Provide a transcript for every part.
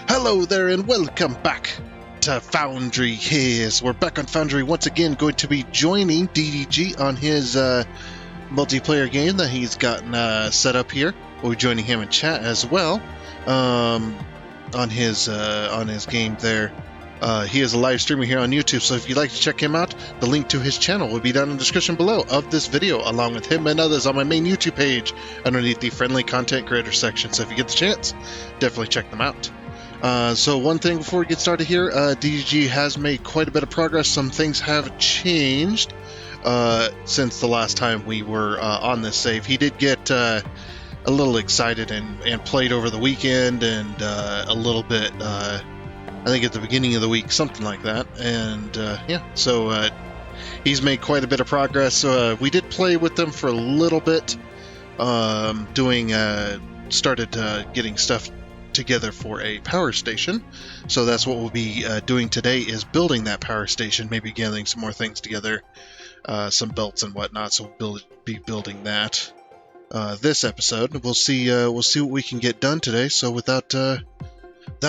Hello there and welcome back to Foundry His. We're back on Foundry once again, going to be joining DDG on his multiplayer game that he's gotten set up here. We'll be joining him in chat as well on his game there. He is a live streamer here on YouTube, so if you'd like to check him out, the link to his channel will be down in the description below of this video, along with him and others on my main YouTube page underneath the friendly content creator section. So if you get the chance, definitely check them out. So one thing before we get started here, DDG has made quite a bit of progress. Some things have changed since the last time we were on this save. He did get a little excited and played over the weekend and a little bit, I think at the beginning of the week, something like that. And so he's made quite a bit of progress. We did play with them for a little bit, started getting stuff together for a power station. So that's what we'll be doing today, is building that power station, maybe gathering some more things together, some belts and whatnot. So we'll be building that this episode. We'll see what we can get done today. So without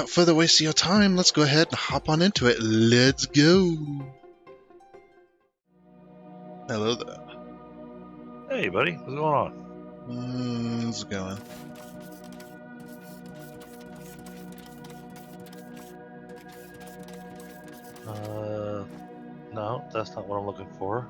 further wasting your time, let's go ahead and hop on into it. Let's go. Hello there. Hey buddy, what's going on? How's it going? No, that's not what I'm looking for.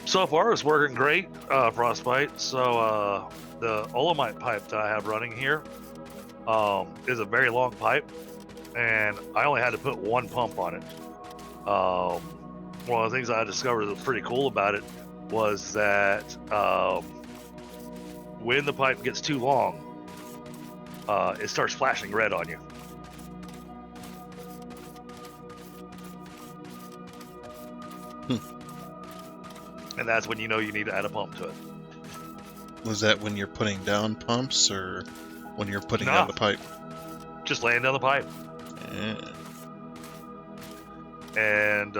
So far, it's working great, Frostbite. So, the Olamite pipe that I have running here is a very long pipe, and I only had to put one pump on it. One of the things I discovered that was pretty cool about it was that when the pipe gets too long, it starts flashing red on you. And that's when you know you need to add a pump to it. Was that when you're putting down pumps or when you're putting down the pipe? Just laying down the pipe. Yeah. And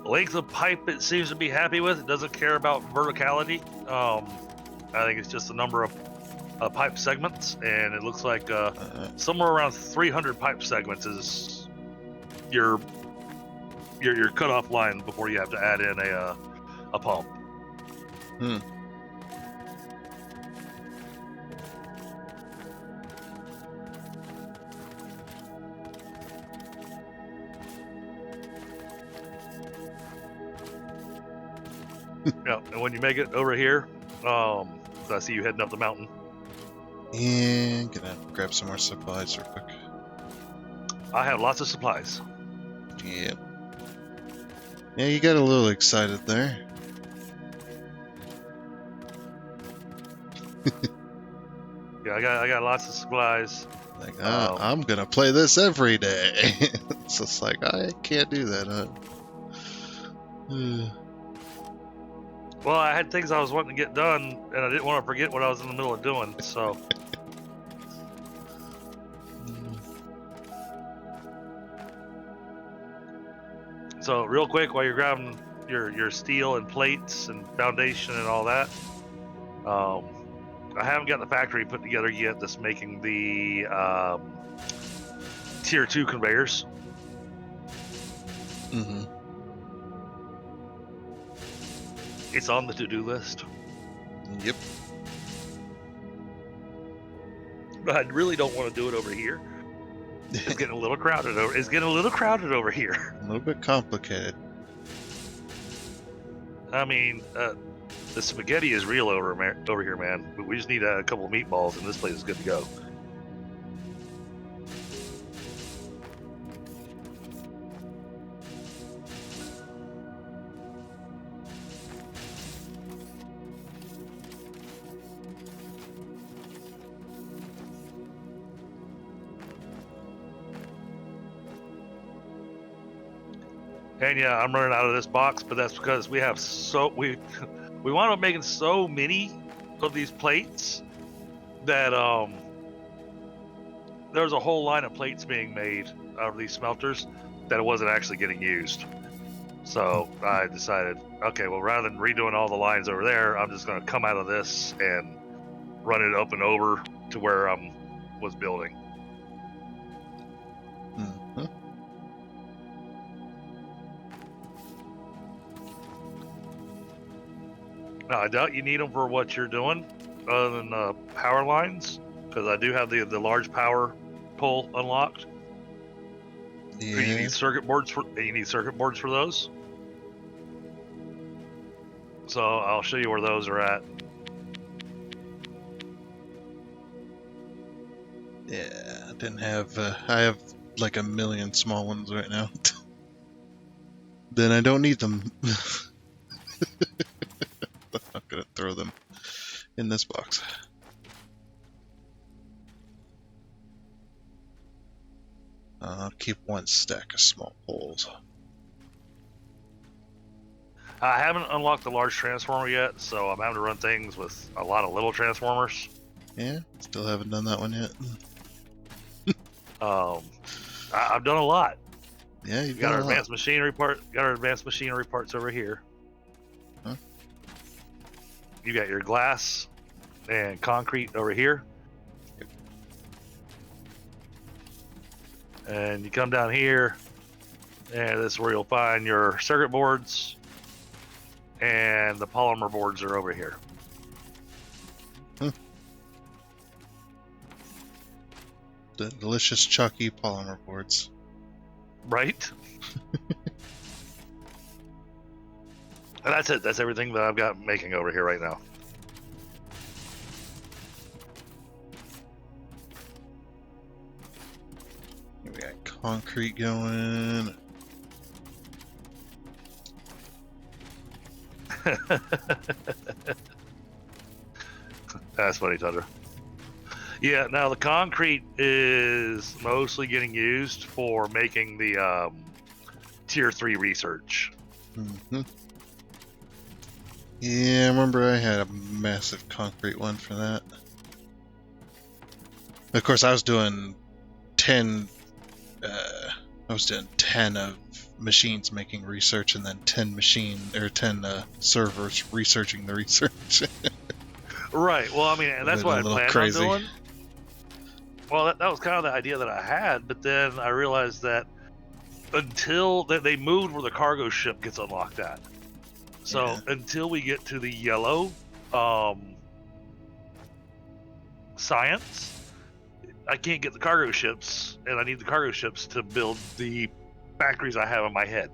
length of pipe it seems to be happy with. It doesn't care about verticality. I think it's just the number of pipe segments, and it looks like somewhere around 300 pipe segments is your cutoff line before you have to add in a pump. Yeah, and when you make it over here, so I see you heading up the mountain. And gonna grab some more supplies real quick. I have lots of supplies. Yeah. Yeah, you got a little excited there. Yeah, I got lots of supplies. Like, I'm gonna play this every day. It's just like, I can't do that, huh? Well, I had things I was wanting to get done, and I didn't want to forget what I was in the middle of doing, so. So, real quick, while you're grabbing your steel and plates and foundation and all that, I haven't got the factory put together yet that's making the tier 2 conveyors. Mm-hmm. It's on the to-do list. Yep. But I really don't want to do it over here. It's getting a little crowded over. It's getting a little crowded over here. A little bit complicated. I mean, the spaghetti is real over here, man. We just need a couple of meatballs, and this place is good to go. And yeah, I'm running out of this box, but that's because we have we wound up making so many of these plates that there was a whole line of plates being made out of these smelters that it wasn't actually getting used. So I decided, okay, well, rather than redoing all the lines over there, I'm just going to come out of this and run it up and over to where I was building. Mm-hmm. Now, I doubt you need them for what you're doing, other than power lines, because I do have the large power pole unlocked. Yeah. You need circuit boards for those. So I'll show you where those are at. Yeah, I didn't have. I have like a million small ones right now. Then I don't need them. I'm not gonna throw them in this box. I'll keep one stack of small poles. I haven't unlocked the large transformer yet, so I'm having to run things with a lot of little transformers. Yeah, still haven't done that one yet. I've done a lot. Yeah, you've Got done our a lot. advanced machinery part. Got our advanced machinery parts over here. Huh? You got your glass and concrete over here. And you come down here, and this is where you'll find your circuit boards, and the polymer boards are over here. The delicious chalky polymer boards. Right? And that's it. That's everything that I've got making over here right now. We got concrete going. That's funny, Thunder. Yeah, now the concrete is mostly getting used for making the tier 3 research. Mm-hmm. Yeah, I remember I had a massive concrete one for that. Of course, I was doing 10. I was doing 10 of machines making research, and then 10 servers researching the research. Right. Well, I mean, and that's what I planned on doing. Well, that was kind of the idea that I had, but then I realized that until they moved where the cargo ship gets unlocked at. So until we get to the yellow science, I can't get the cargo ships, and I need the cargo ships to build the factories I have in my head.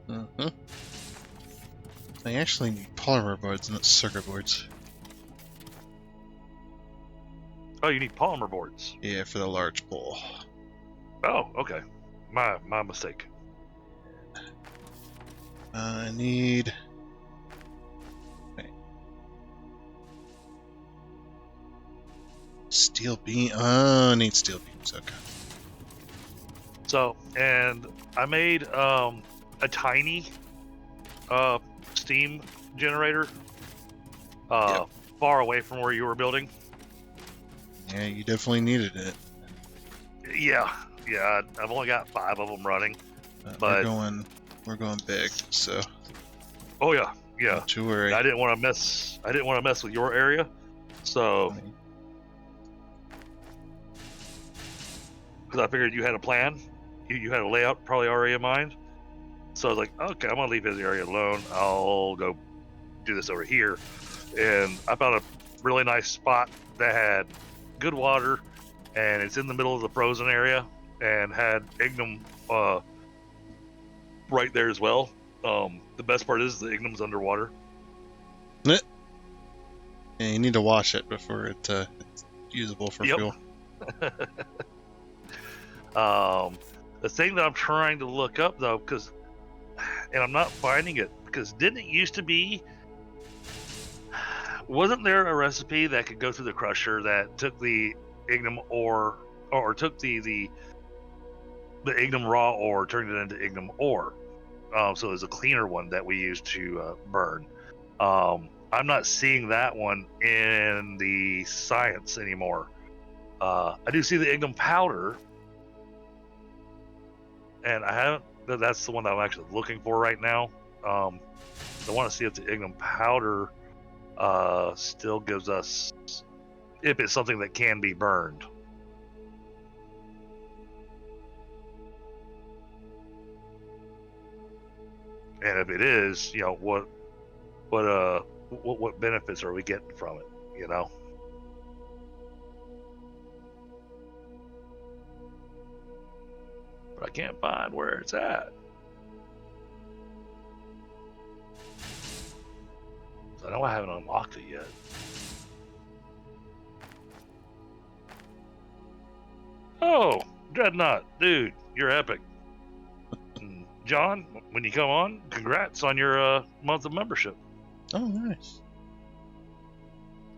Mm-hmm. I actually need polymer boards, not circuit boards. Oh, you need polymer boards? Yeah, for the large pole. Oh, okay. My mistake. I need... Steel beam. I need steel beams. Okay. So, and I made a tiny steam generator far away from where you were building. Yeah, you definitely needed it. Yeah. I've only got 5 of them running, but we're going big. So. Oh yeah. Don't you worry. I didn't want to mess with your area, so. Because I figured you had a plan, you had a layout probably already in mind. So I was like, okay, I'm gonna leave his area alone. I'll go do this over here, and I found a really nice spot that had good water, and it's in the middle of the frozen area, and had ignum right there as well. The best part is the ignum's underwater. Yeah, you need to wash it before it's usable for fuel. The thing that I'm trying to look up though, and I'm not finding it, because didn't it used to be? Wasn't there a recipe that could go through the crusher that took the ignum ore, or took the ignum raw ore, turned it into ignum ore? So there's a cleaner one that we used to burn. I'm not seeing that one in the science anymore. I do see the ignum powder, and I haven't. That's the one that I'm actually looking for right now. I want to see if the ignum powder still gives us, if it's something that can be burned. And if it is, what benefits are we getting from it? But I can't find where it's at. I know I haven't unlocked it yet. Oh, Dreadnought, dude, you're epic. John, when you come on, congrats on your month of membership. Oh, nice.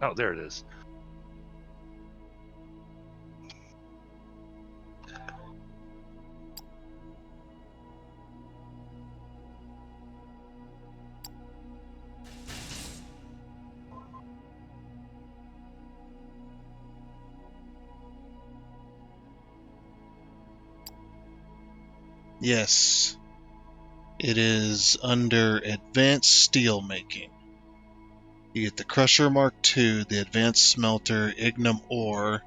Oh, there it is. Yes. It is under Advanced Steel Making. You get the Crusher Mark II, the Advanced Smelter Ignum Ore,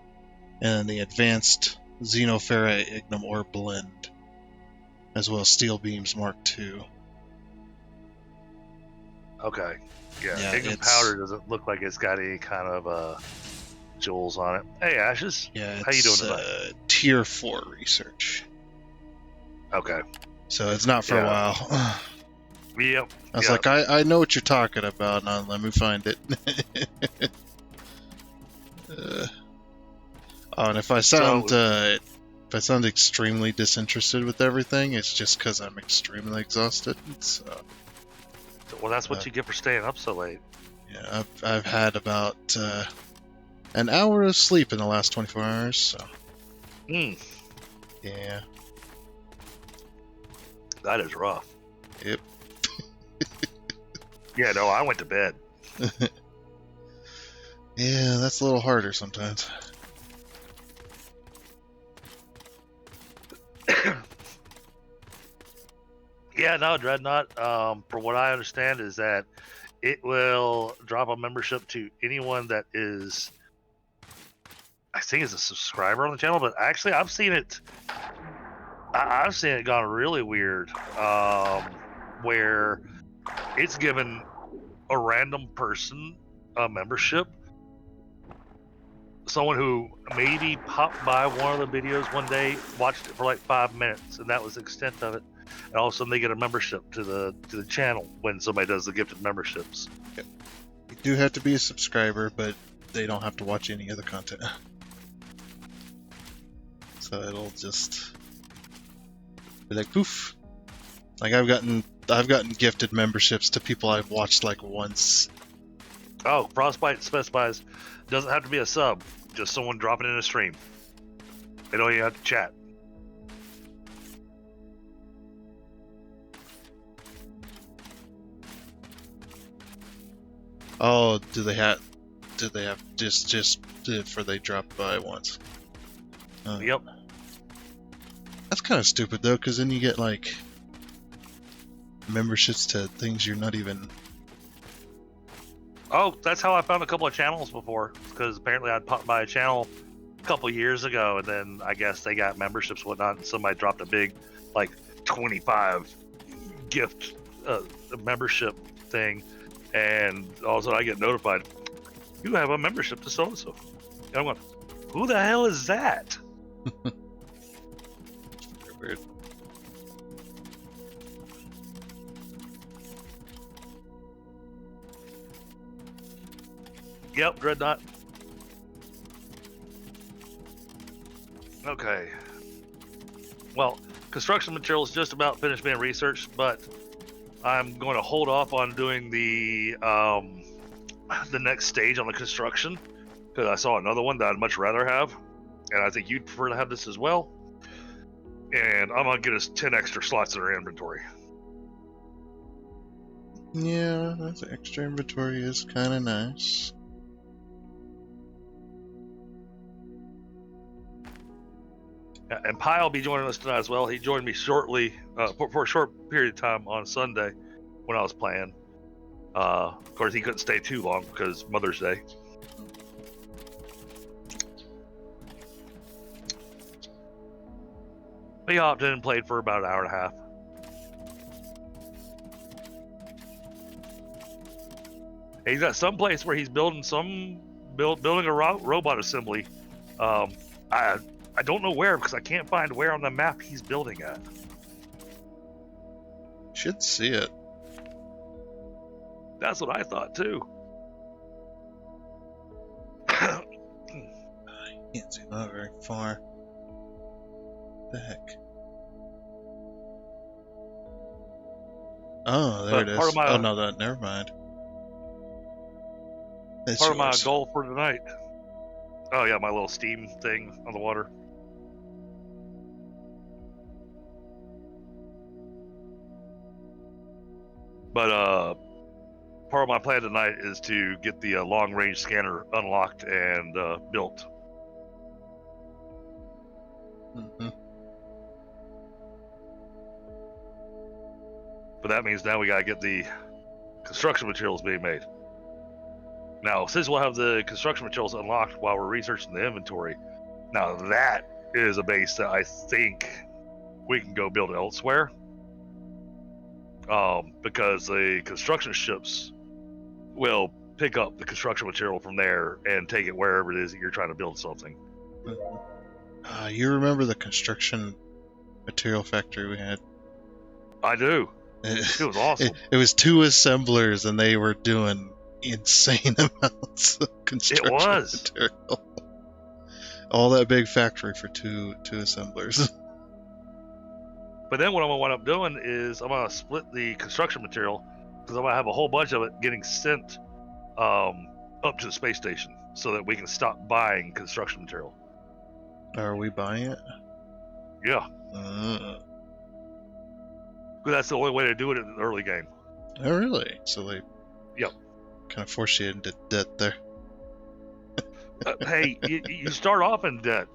and the Advanced Xenoferrite Ignum Ore Blend, as well as Steel Beams Mark II. Okay. Yeah, Ignum Powder doesn't look like it's got any kind of jewels on it. Hey, Ashes. Yeah, how you doing tonight? Tier 4 research. Okay. So it's not for a while. Yep. I was like, I know what you're talking about. Now let me find it. And if I sound extremely disinterested with everything, it's just because I'm extremely exhausted. So, well, that's what you get for staying up so late. Yeah, I've had about an hour of sleep in the last 24 hours. So. Yeah. That is rough. Yep. Yeah, no, I went to bed. Yeah, that's a little harder sometimes. Yeah, no, Dreadnought, from what I understand is that it will drop a membership to anyone that is, I think is a subscriber on the channel, but actually I've seen it gone really weird, where it's given a random person a membership, someone who maybe popped by one of the videos one day, watched it for like 5 minutes, and that was the extent of it. And all of a sudden they get a membership to the channel when somebody does the gifted memberships. Yep. You do have to be a subscriber, but they don't have to watch any of the content. So it'll just be like poof. Like I've gotten gifted memberships to people I've watched like once. Oh, Frostbite specifies doesn't have to be a sub, just someone dropping in a stream. They don't even have to chat. Oh, do they have just for they dropped by once? Yep. That's kind of stupid though, because then you get like memberships to things you're not even. Oh, that's how I found a couple of channels before, because apparently I'd popped by a channel a couple years ago, and then I guess they got memberships and whatnot, and somebody dropped a big, like, 25 gift membership thing, and all of a sudden I get notified, you have a membership to so-and-so. And I'm going, who the hell is that? Weird. Yep, Dreadnought. Okay. Well, construction material is just about finished being researched, but I'm going to hold off on doing the next stage on the construction, because I saw another one that I'd much rather have, and I think you'd prefer to have this as well. And I'm gonna get us 10 extra slots in our inventory. Yeah, that extra inventory is kind of nice. And Pi will be joining us tonight as well. He joined me shortly for a short period of time on Sunday when I was playing. Of course, he couldn't stay too long because Mother's Day. He hopped in and played for about an hour and a half. And he's got some place where he's building building a robot assembly. I don't know where because I can't find where on the map he's building at. Should see it. That's what I thought too. Can't see that very far. The heck? Oh, there it is. Oh no, never mind. It's part of my yours. goal for tonight. Oh yeah, my little steam thing on the water. But part of my plan tonight is to get the long-range scanner unlocked and built. Mm-hmm. But that means now we gotta get the construction materials being made. Now, since we'll have the construction materials unlocked while we're researching the inventory, now that is a base that I think we can go build elsewhere. Because the construction ships will pick up the construction material from there and take it wherever it is that you're trying to build something. Mm-hmm. You remember the construction material factory we had? I do. It was awesome. It was 2 assemblers, and they were doing insane amounts of construction material. All that big factory for two assemblers. But then what I'm going to wind up doing is I'm going to split the construction material because I'm going to have a whole bunch of it getting sent up to the space station so that we can stop buying construction material. Are we buying it? Yeah. That's the only way to do it in the early game. Oh, really? So they yep. kind of force you into debt there. Hey, you start off in debt.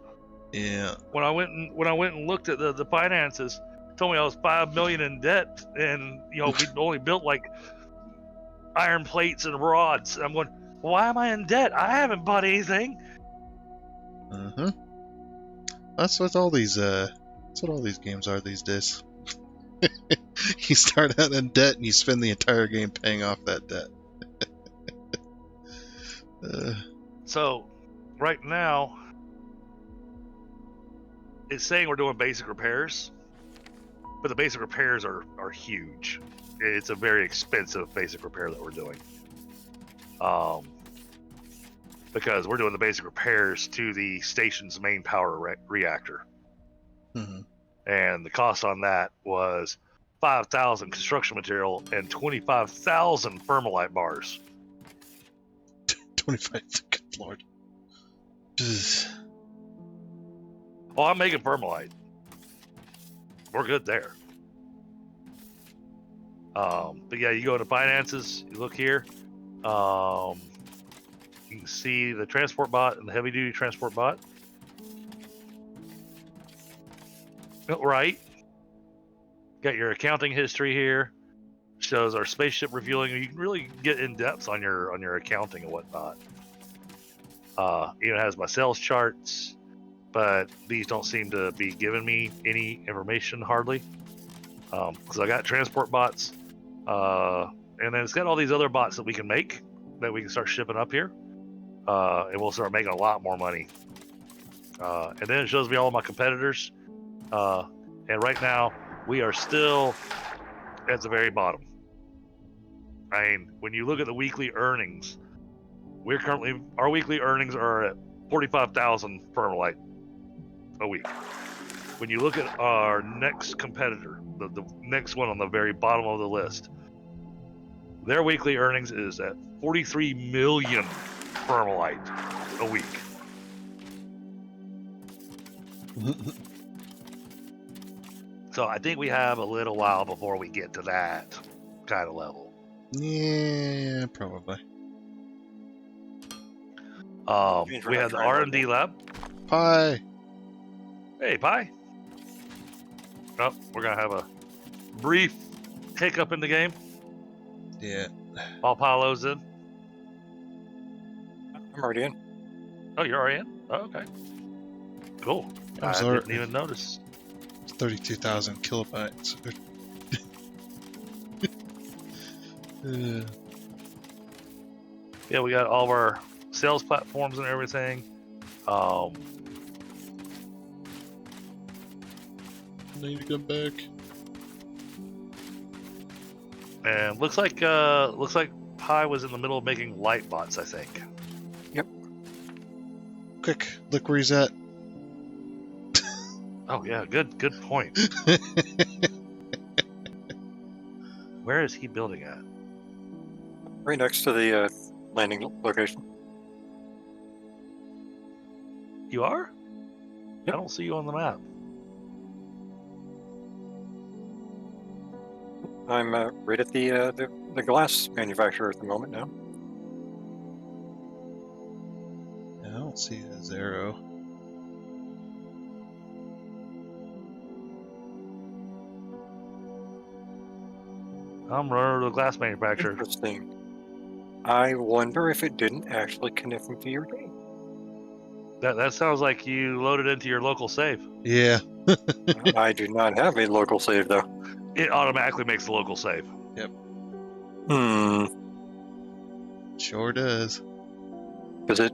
Yeah. When I went and looked at the finances, told me I was $5 million in debt, and we'd only built like iron plates and rods. I'm going, why am I in debt? I haven't bought anything. Mm-hmm. That's what all these games are these days. You start out in debt and you spend the entire game paying off that debt. So, right now, it's saying we're doing basic repairs, but the basic repairs are huge. It's a very expensive basic repair that we're doing. Because we're doing the basic repairs to the station's main power reactor. Mm-hmm. And the cost on that was 5,000 construction material and 25,000 thermalite bars. 25, good lord. Well, I'm making thermalite. We're good there. But yeah, you go to finances, you look here. You can see the transport bot and the heavy duty transport bot. Right. Got your accounting history here. Shows our spaceship refueling. You can really get in depth on your accounting and whatnot. Even has my sales charts, but these don't seem to be giving me any information hardly. Because I got transport bots, and then it's got all these other bots that we can make that we can start shipping up here, and we'll start making a lot more money. And then it shows me all of my competitors, and right now we are still at the very bottom. I mean, when you look at the weekly earnings, our weekly earnings are at 45,000 thermalite a week. When you look at our next competitor, the next one on the very bottom of the list, their weekly earnings is at 43 million thermalite a week. So I think we have a little while before we get to that kind of level. Yeah, probably. We have the R&D lab. Pie. Hey, Pie. Oh, we're gonna have a brief hiccup in the game. Yeah. While Paolo's in. I'm already in. Oh, you're already in? Oh, okay. Cool. I didn't even notice. 32,000 kilobytes. Yeah, we got all of our sales platforms and everything. Need to come back. And looks like Pi was in the middle of making light bots, I think. Yep. Quick, look where he's at. Oh yeah, good point. Where is he building at? Right next to the landing location. You are? Yep. I don't see you on the map. I'm right at the glass manufacturer at the moment now. I don't see his arrow. I'm running to the glass manufacturer. Interesting. I wonder if it didn't actually connect me to your game. That sounds like you loaded into your local save. Yeah. I do not have a local save though. It automatically makes the local save. Yep. Sure does. Because it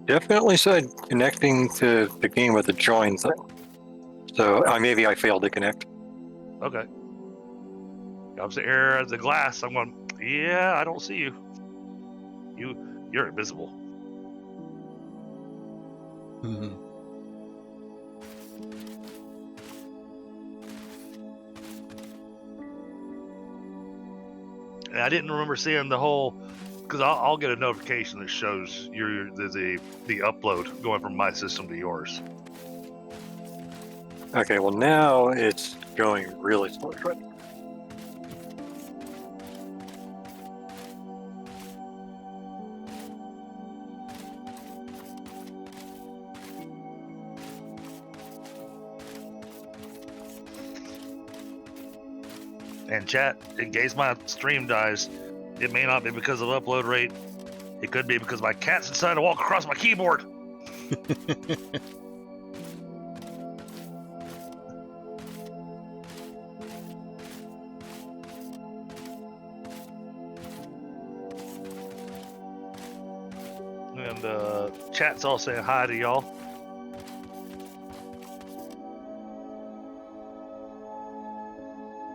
definitely said connecting to the game with a join thing. So maybe I failed to connect. Okay. I'm sitting here at the glass. I'm going, yeah, I don't see you. You're invisible. Mm-hmm. And I didn't remember seeing the whole, because I'll get a notification that shows the upload going from my system to yours. Okay, well now it's going really slow. And chat, in case my stream dies, it may not be because of upload rate. It could be because my cat's decided to walk across my keyboard. And chat's all saying hi to y'all.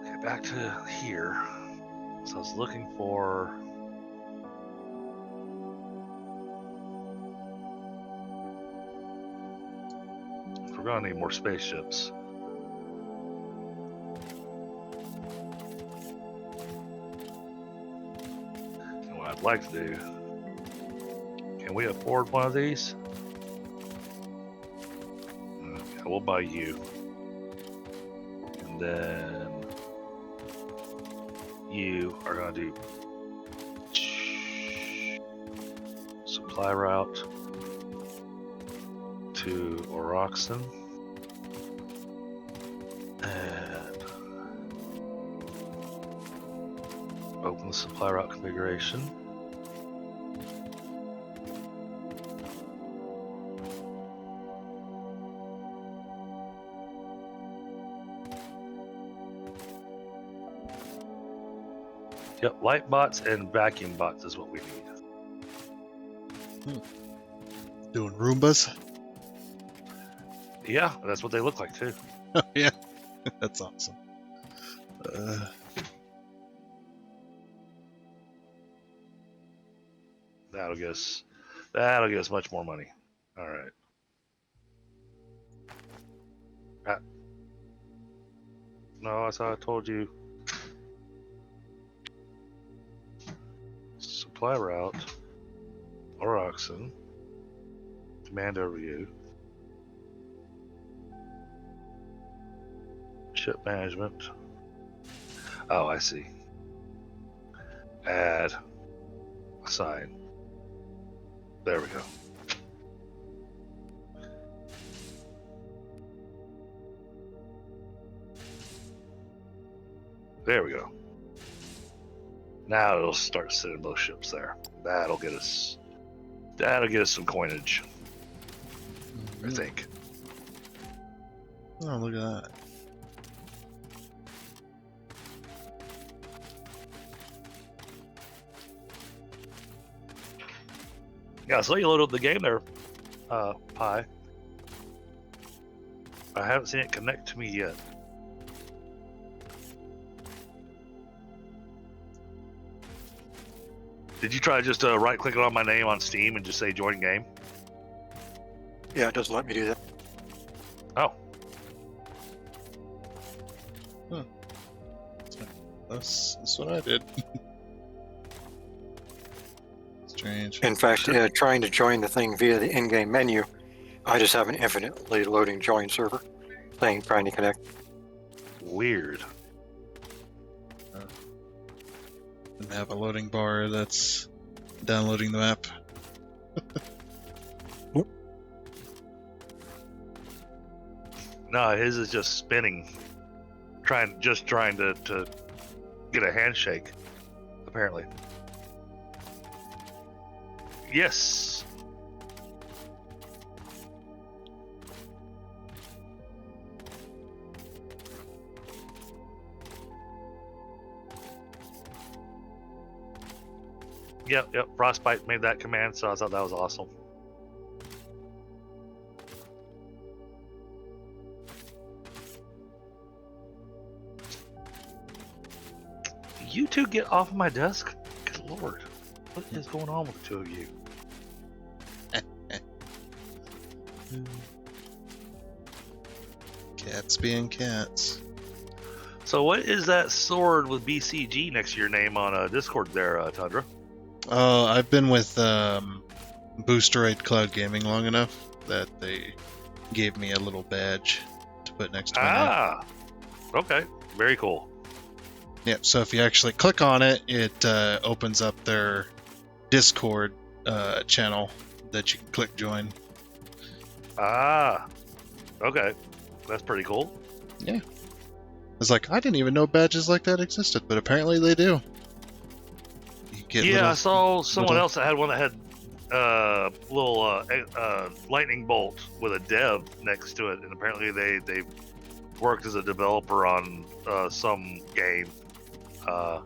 Okay, back to here. So I was looking for... We're gonna need more spaceships. And what I'd like to do... Can we afford one of these? Okay, we'll buy you. And then... You are gonna do... Supply route to Oroxen. And open the supply route configuration. Yep, light bots and vacuum bots is what we need. Doing Roombas? Yeah, that's what they look like too. Oh, yeah. That's awesome. That'll get us much more money. All right. No, I thought I told you. Supply route, Oroxen, command overview, ship management. Oh, I see. Add, assign. There we go. There we go. Now it'll start sending those ships there. That'll get us some coinage, I think. Oh, look at that. Yeah, so you load up the game there, Pi. I haven't seen it connect to me yet. Did you try just right-clicking on my name on Steam and just say join game? Yeah, it doesn't let me do that. Oh. That's what I did. Strange. In fact, trying to join the thing via the in-game menu, I just have an infinitely loading join server thing trying to connect. Weird. And have a loading bar that's downloading the map. No, his is just spinning, trying to get a handshake, apparently. Yes. Yep. Frostbite made that command, so I thought that was awesome. You two get off of my desk? Good lord. What is going on with the two of you? Cats being cats. So what is that sword with BCG next to your name on Discord there, Tundra? Oh, I've been with Boosteroid Cloud Gaming long enough that they gave me a little badge to put next to my name. Okay. Very cool. Yeah, so if you actually click on it, it opens up their Discord channel that you can click join. Okay. That's pretty cool. Yeah. It's like, I didn't even know badges like that existed, but apparently they do. You get I saw someone else that had one that had little lightning bolt with a dev next to it, and apparently they worked as a developer on some game. Yep.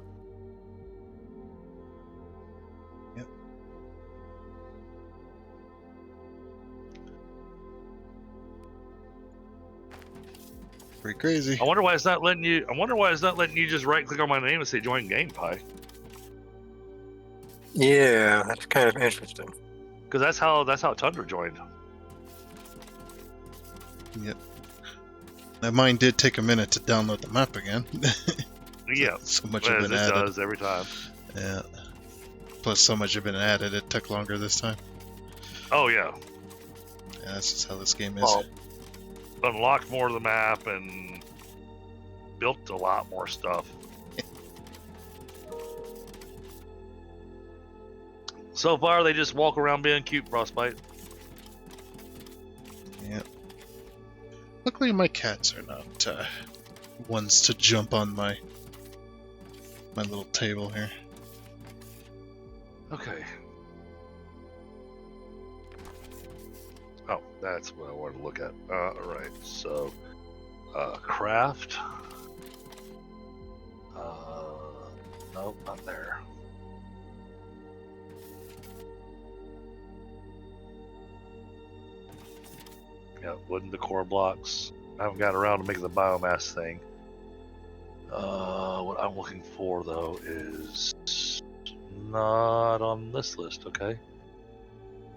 Pretty crazy. I wonder why it's not letting you just right click on my name and say join game, Pi. Yeah, that's kind of interesting. Because that's how Tundra joined. Yep. Now mine did take a minute to download the map again. Yeah. So much had been added. It does every time. Yeah. Plus so much had been added, it took longer this time. Oh yeah. Yeah, that's just how this game is. Well, unlocked more of the map and built a lot more stuff. So far, they just walk around being cute, Frostbite. Yep. Luckily, my cats are not ones to jump on my little table here. Okay. Oh, that's what I wanted to look at. Alright, so craft. Nope, not there. Yeah, wooden decor blocks. I haven't got around to making the biomass thing. What I'm looking for though is not on this list, okay?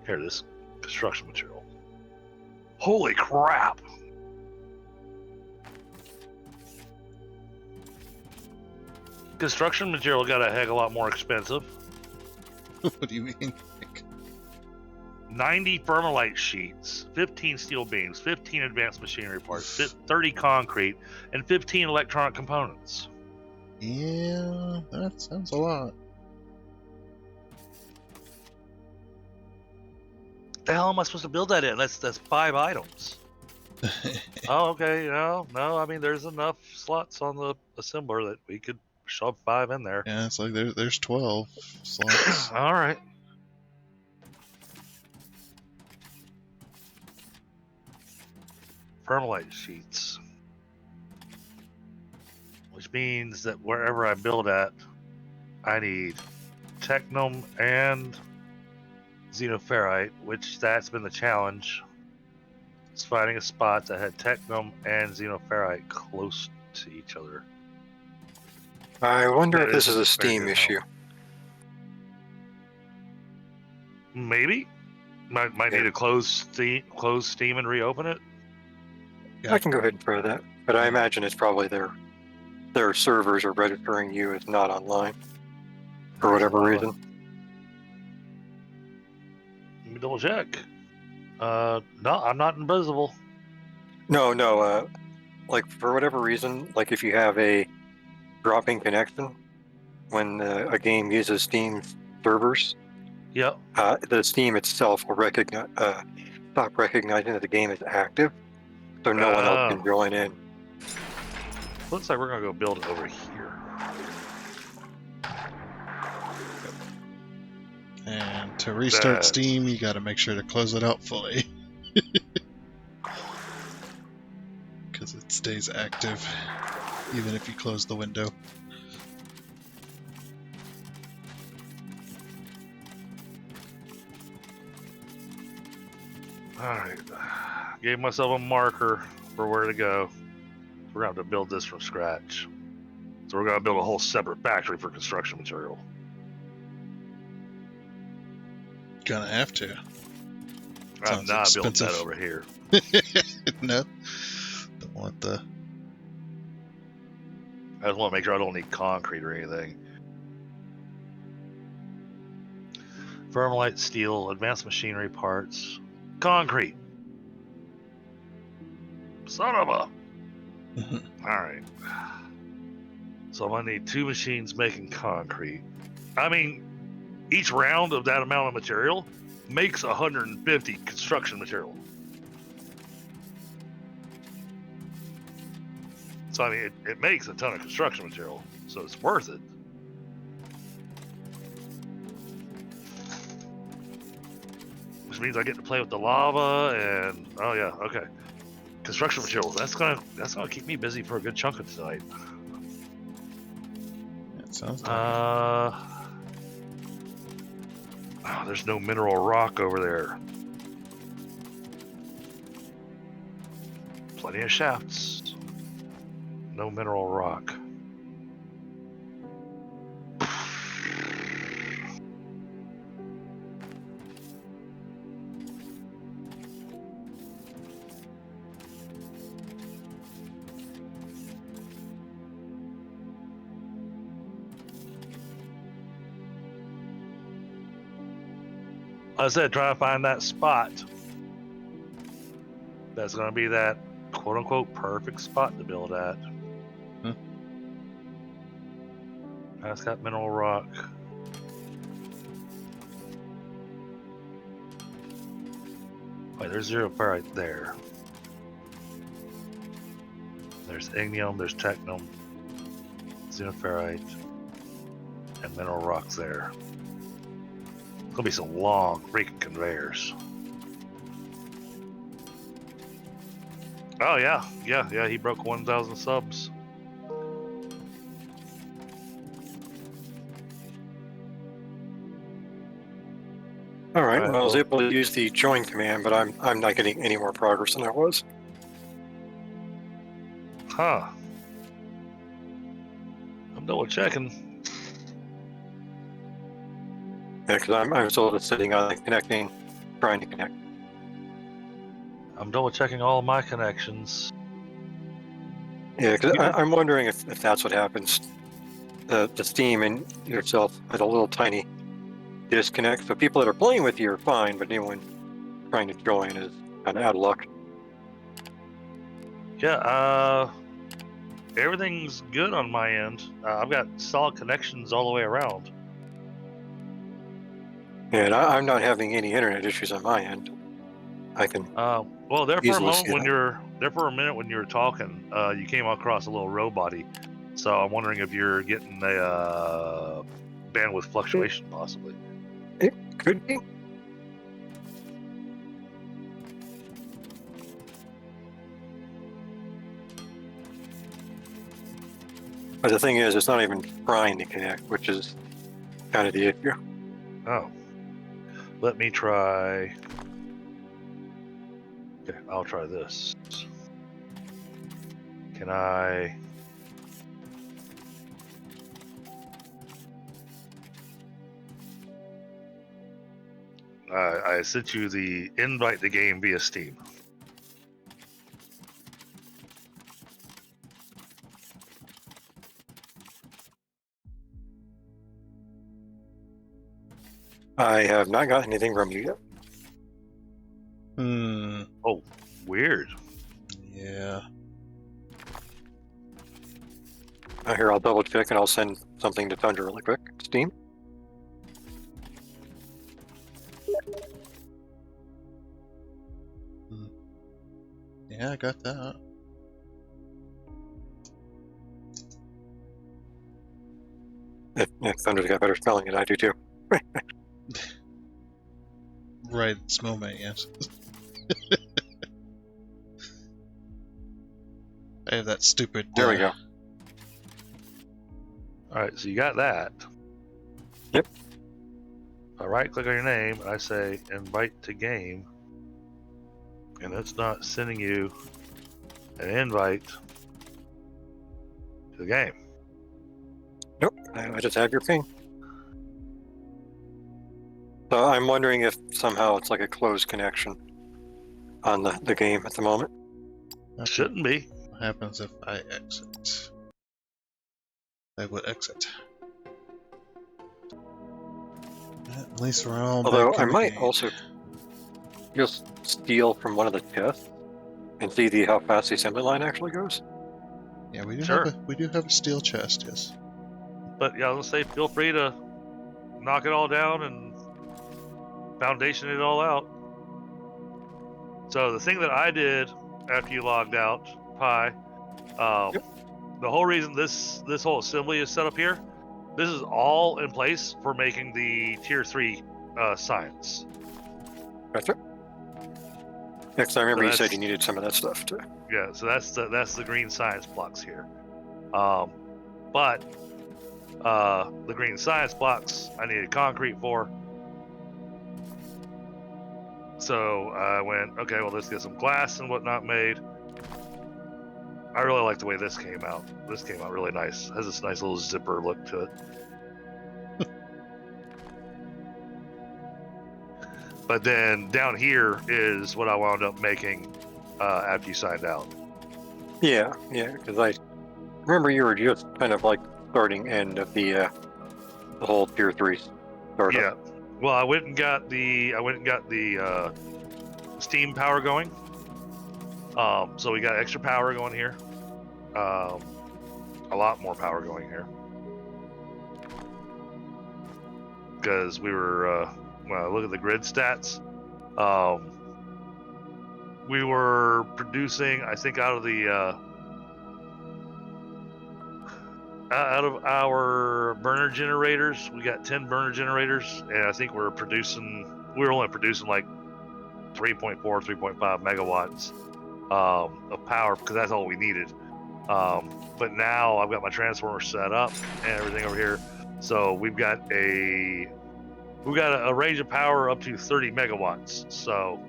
Here it is. Construction material. Holy crap! Construction material got a heck of a lot more expensive. What do you mean? 90 Thermalite sheets, 15 steel beams, 15 advanced machinery parts, 30 concrete, and 15 electronic components. Yeah, that sounds a lot. The hell am I supposed to build that in? That's 5 items. Oh, okay. No. I mean, there's enough slots on the assembler that we could shove 5 in there. Yeah, it's like there's 12 slots. All right. Permalite sheets. Which means that wherever I build at, I need technum and xenoferrite, which that's been the challenge. It's finding a spot that had technum and xenoferrite close to each other. I wonder That if this is isn't a very Steam good issue. help. Maybe. Might Yeah. need to close Steam and reopen it. Yeah. I can go ahead and throw that, but I imagine it's probably their servers are registering you as not online for whatever reason. Let me double check. No, I'm not invisible. No, like for whatever reason, like if you have a dropping connection when a game uses Steam servers, Yep. the Steam itself will stop recognizing that the game is active, so no one else can join in. Looks like we're gonna go build it over here. And to restart Steam, you got to make sure to close it out fully. Because it stays active, even if you close the window. Alright. Gave myself a marker for where to go. We're gonna have to build this from scratch. So we're gonna build a whole separate factory for construction material. Gonna have to. I'm Sounds not building expensive. that over here. No. Don't want the... I just want to make sure I don't need concrete or anything. Vermalite, steel, advanced machinery parts, concrete. Son of a... Alright. So I'm gonna need 2 machines making concrete. I mean, each round of that amount of material makes 150 construction material. So I mean, it makes a ton of construction material, so it's worth it. Which means I get to play with the lava and oh yeah, okay. Construction materials. That's gonna keep me busy for a good chunk of tonight. That sounds like Oh, there's no mineral rock over there. Plenty of shafts. No mineral rock. I said, try to find that spot. That's going to be that quote unquote perfect spot to build at. That's got mineral rock. Wait, there's zero right there. There's ignium, there's technum, xenoferrite, and mineral rocks there. It's gonna be some long freaking conveyors. Oh yeah, he broke 1,000 subs. All right. Well, I was able to use the join command, but I'm not getting any more progress than I was. Huh. I'm double checking. Yeah, because I'm still just sitting on connecting, trying to connect. I'm double checking all my connections. Yeah, because I'm wondering if that's what happens. The Steam and yourself had a little tiny disconnect. So people that are playing with you are fine, but anyone trying to join is kind of out of luck. Yeah, everything's good on my end. I've got solid connections all the way around. And I'm not having any internet issues on my end. I can. Well, there for a easily moment see when that. you're there for a minute when you were talking, you came across a little robot-y. So I'm wondering if you're getting a bandwidth fluctuation, possibly. It could be. But the thing is, it's not even trying to connect, which is kind of the issue. Oh. Let me try. Okay, I'll try this. Can I? I sent you the invite to game via Steam. I have not got anything from you yet. Oh, weird. Yeah. Here, I'll double check and I'll send something to Tundra really quick. Steam. Yeah, I got that. If Tundra's got better spelling than I do too. Right at this moment, yes. I have that stupid. There we go. All right, so you got that. Yep. I right click on your name, I say invite to game, and it's not sending you an invite to the game. Nope, I just have your ping. So I'm wondering if somehow it's like a closed connection on the game at the moment. Shouldn't be. What happens if I exit? I would exit. At least we're all Although back I in the might game. also just steal from one of the chests and see how fast the assembly line actually goes. Yeah, we do Sure. have a steel chest, yes. But yeah, I was gonna say, feel free to knock it all down and foundation it all out. So the thing that I did after you logged out, Pi, Yep. the whole reason this whole assembly is set up here, this is all in place for making the tier 3 science. Gotcha. Next, I remember So you said that's- you needed some of that stuff too. Yeah, so that's the green science blocks here. But the green science blocks I needed concrete for. So I went, okay, well, let's get some glass and whatnot made. I really like the way this came out. This came out really nice. It has this nice little zipper look to it. But then down here is what I wound up making after you signed out. Yeah, because I remember you were just kind of like starting end of the whole tier 3 startup. Yeah. Well, I went and got the steam power going. So we got extra power going here. A lot more power going here. Because we were, look at the grid stats. We were producing, I think, out of our burner generators, we got 10 burner generators, and I think we were only producing like 3.4, 3.5 megawatts of power, because that's all we needed. But now I've got my transformer set up and everything over here, so we've got a range of power up to 30 megawatts. So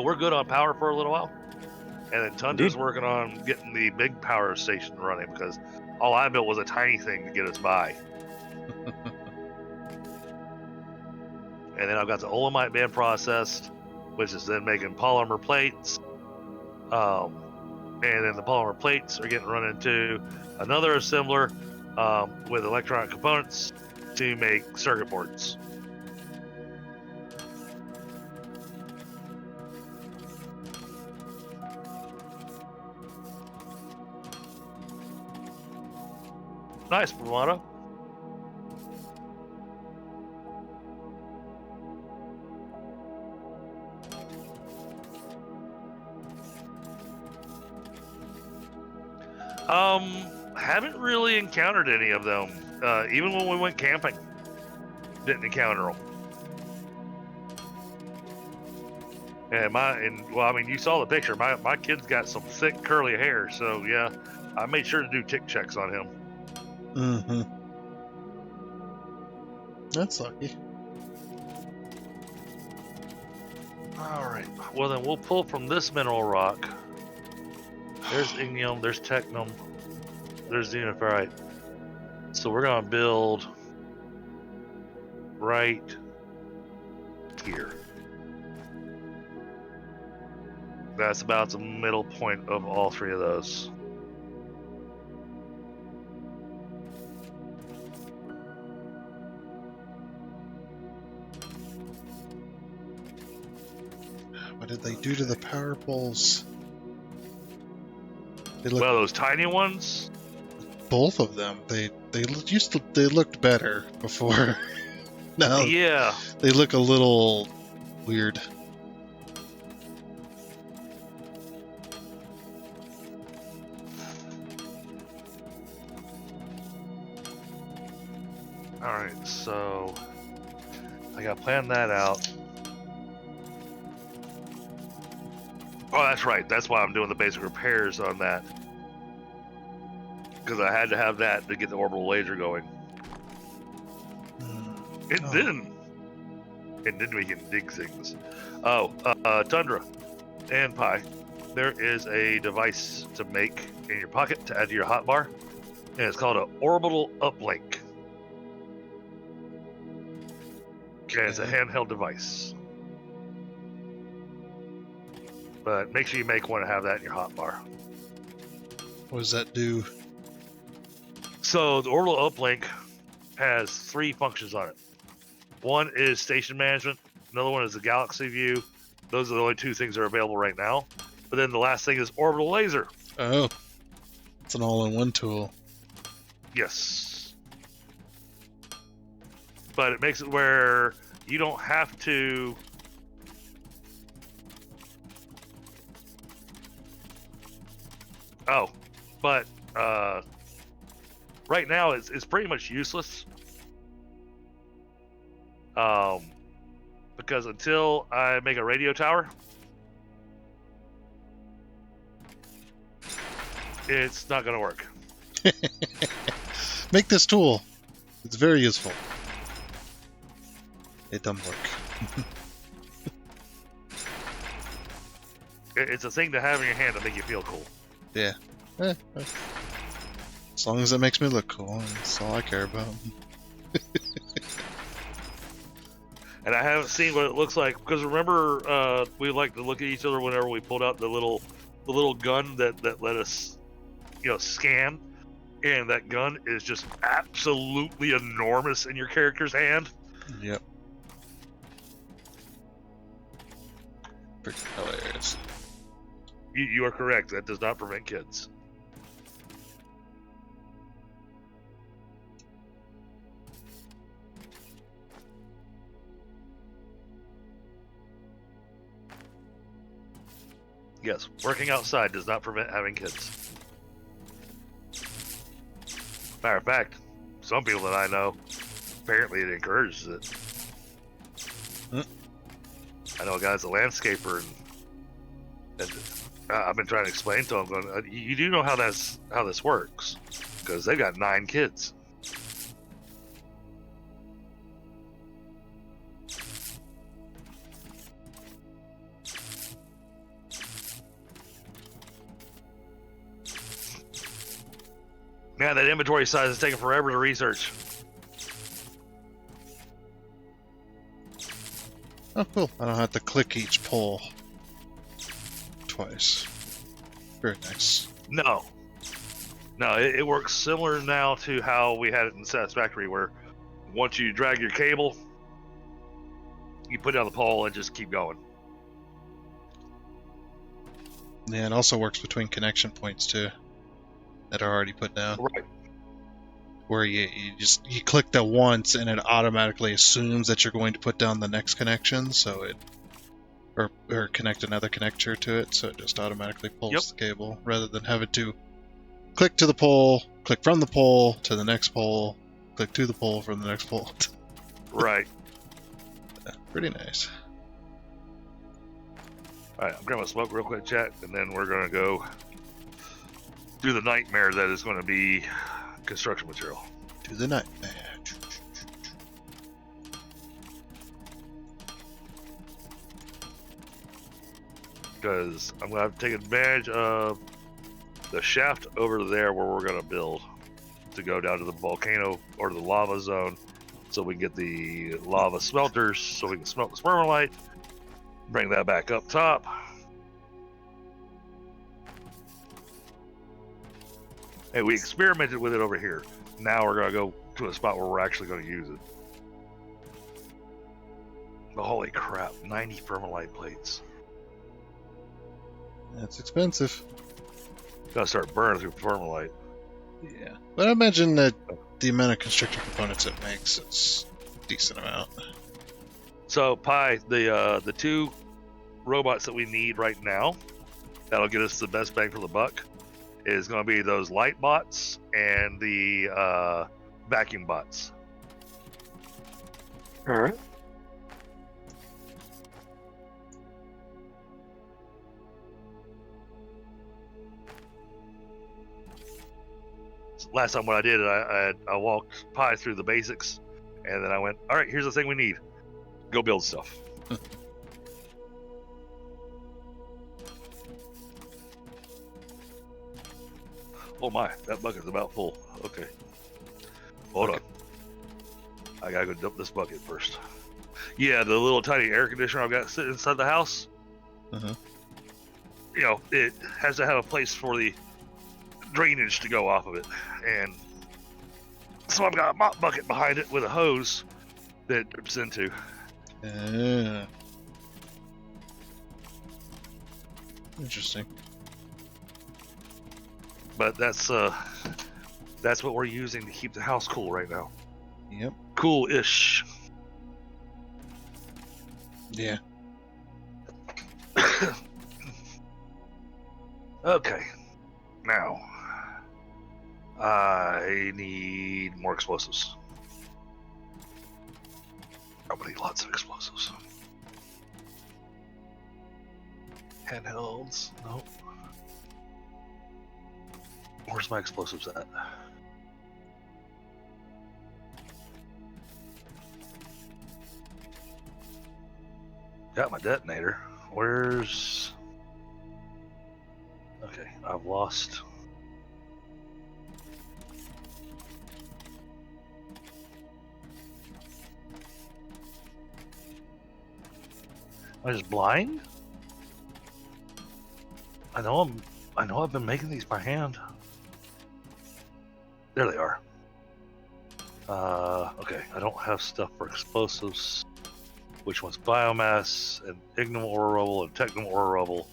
we're good on power for a little while. And then Tundra's working on getting the big power station running, because all I built was a tiny thing to get us by. And then I've got the olemite being processed, which is then making polymer plates. And then the polymer plates are getting run into another assembler with electronic components to make circuit boards. Nice, Bravado. Haven't really encountered any of them. Even when we went camping, didn't encounter them. And well, I mean, you saw the picture. My kid's got some thick curly hair, so yeah, I made sure to do tick checks on him. Mm-hmm. That's lucky. All right. Well, then we'll pull from this mineral rock. There's ignium. There's technum. There's xenoferrite. So we're gonna build right here. That's about the middle point of all three of those. What did they do to the power poles? They look, Well, those tiny ones. both of them. They looked better before. Now Yeah. they look a little weird. All right. So I gotta plan that out. Oh, that's right. That's why I'm doing the basic repairs on that. Because I had to have that to get the orbital laser going. And Oh. then we can dig things. Oh, Tundra and Pi, there is a device to make in your pocket to add to your hotbar, and it's called an orbital uplink. And it's a handheld device. But make sure you make one and have that in your hotbar. What does that do? So the orbital uplink has 3 functions on it. One is station management. Another one is the galaxy view. Those are the only 2 things that are available right now. But then the last thing is orbital laser. Oh, it's an all-in-one tool. Yes. But it makes it where you don't have to... Oh, but right now it's pretty much useless. Because until I make a radio tower, it's not going to work. Make this tool. It's very useful. It doesn't work. It's a thing to have in your hand to make you feel cool. Yeah. As long as it makes me look cool, that's all I care about. And I haven't seen what it looks like, because remember, we like to look at each other whenever we pulled out the little gun that let us, scan, and that gun is just absolutely enormous in your character's hand. Yep. Pretty hilarious. You are correct. That does not prevent kids. Yes, working outside does not prevent having kids. Matter of fact, some people that I know, apparently it encourages it. I know a guy's a landscaper, and I've been trying to explain to him, going, you do know how this works, because they've got 9 kids. Man, that inventory size is taking forever to research. Oh, cool. I don't have to click each pole twice. Very nice. No, it works similar now to how we had it in Satisfactory, where once you drag your cable, you put down the pole and just keep going. Yeah, it also works between connection points too, that are already put down. Right. Where you click that once and it automatically assumes that you're going to put down the next connection, so it or connect another connector to it, so it just automatically pulls the cable rather than having to click to the pole, click from the pole to the next pole, click to the pole from the next pole. Right. Pretty nice. All right, I'm grabbing a smoke real quick, chat, and then we're gonna go do the nightmare that is going to be construction material. To the nightmare. Because I'm going to have to take advantage of the shaft over there where we're going to build to go down to the volcano or the lava zone so we can get the lava smelters so we can smelt the spermalite, bring that back up top. Hey, we experimented with it over here. Now we're going to go to a spot where we're actually going to use it. But holy crap, 90 spermalite plates. That's expensive. Gotta start burning through spermalite. Yeah. But I imagine that the amount of constructor components it makes is a decent amount. So, Pi, the two robots that we need right now, that'll get us the best bang for the buck, is going to be those light bots and the vacuum bots. All right. Last time what I did, I walked Pi through the basics, and then I went, all right, here's the thing we need. Go build stuff. Oh my, that bucket's about full. Okay. Hold on. I gotta go dump this bucket first. Yeah, the little tiny air conditioner I've got sitting inside the house, you know, it has to have a place for the drainage to go off of it. And so I've got a mop bucket behind it with a hose that it drips into. Interesting. But that's what we're using to keep the house cool right now. Yep. Cool-ish. Yeah. Okay. Now, I need more explosives. I'm gonna need lots of explosives. Handhelds. Nope. Where's my explosives at? Got my detonator. Where's... Okay, I've lost... Am I just blind? I know I've been making these by hand. There they are. Okay, I don't have stuff for explosives. Which one's biomass, and ignum ore rubble, and technum ore rubble.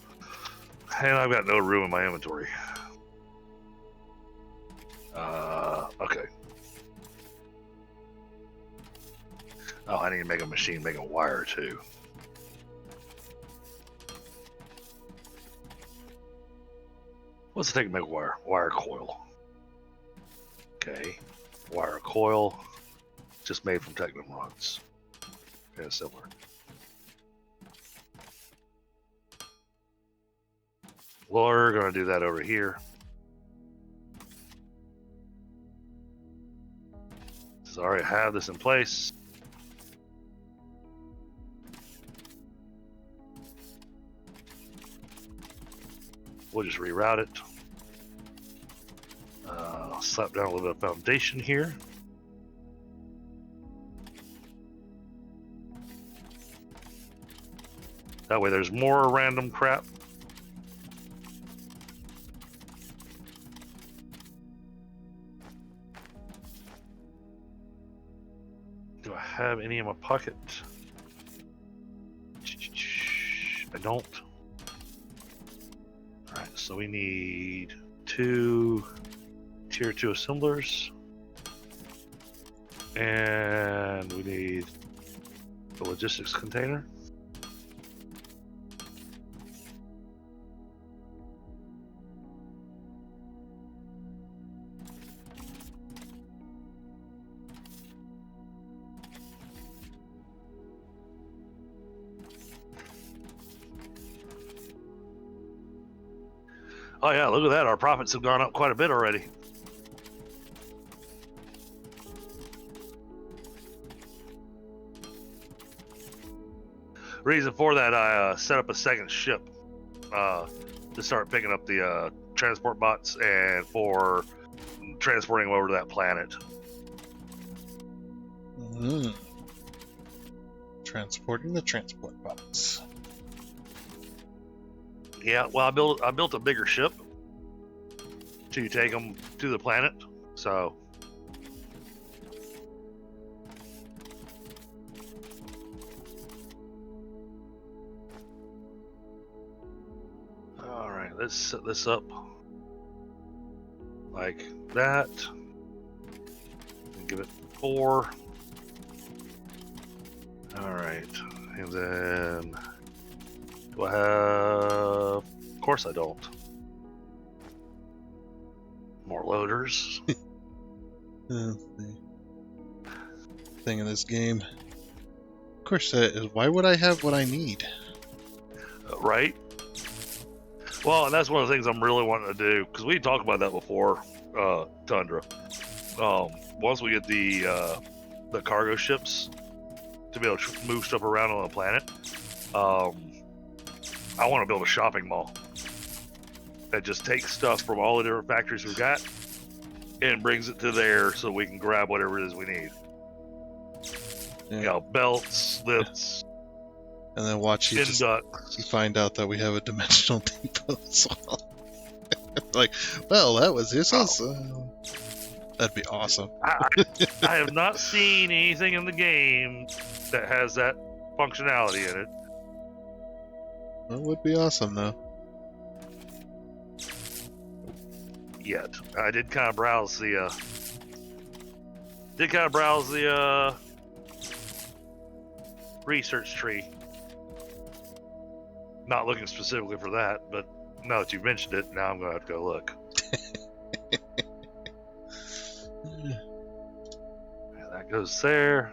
And I've got no room in my inventory. Okay. Oh, I need to make a machine, make a wire too. What's it take to make a wire? Wire coil. Okay. Wire coil. Just made from technum rods. Kind of similar. We're going to do that over here. So I already have this in place. We'll just reroute it. Slap down a little bit of foundation here. That way there's more random crap. Do I have any in my pocket? I don't. Alright, so we need 2 tier 2 assemblers. And we need the logistics container. Oh yeah, look at that. Our profits have gone up quite a bit already. Reason for that, I set up a second ship to start picking up the transport bots and for transporting them over to that planet. Transporting the transport bots. Yeah, well, I built a bigger ship to take them to the planet. So, all right, let's set this up like that. And give it 4. All right, and then do I have? Of course, I don't. More loaders. The thing in this game. Of course, why would I have what I need? Right. Well, and that's one of the things I'm really wanting to do, because we talked about that before, Tundra. Once we get the cargo ships to be able to move stuff around on the planet, I want to build a shopping mall that just takes stuff from all the different factories we've got and brings it to there so we can grab whatever it is we need. Yeah. You know, belts, lifts, And then watch you inducts. you find out that we have a dimensional depot as well. Like, well, that was useless. That'd be awesome. I have not seen anything in the game that has that functionality in it. That would be awesome, though. Yet. I did kind of browse the research tree. Not looking specifically for that, but now that you've mentioned it, now I'm gonna have to go look. And that goes there.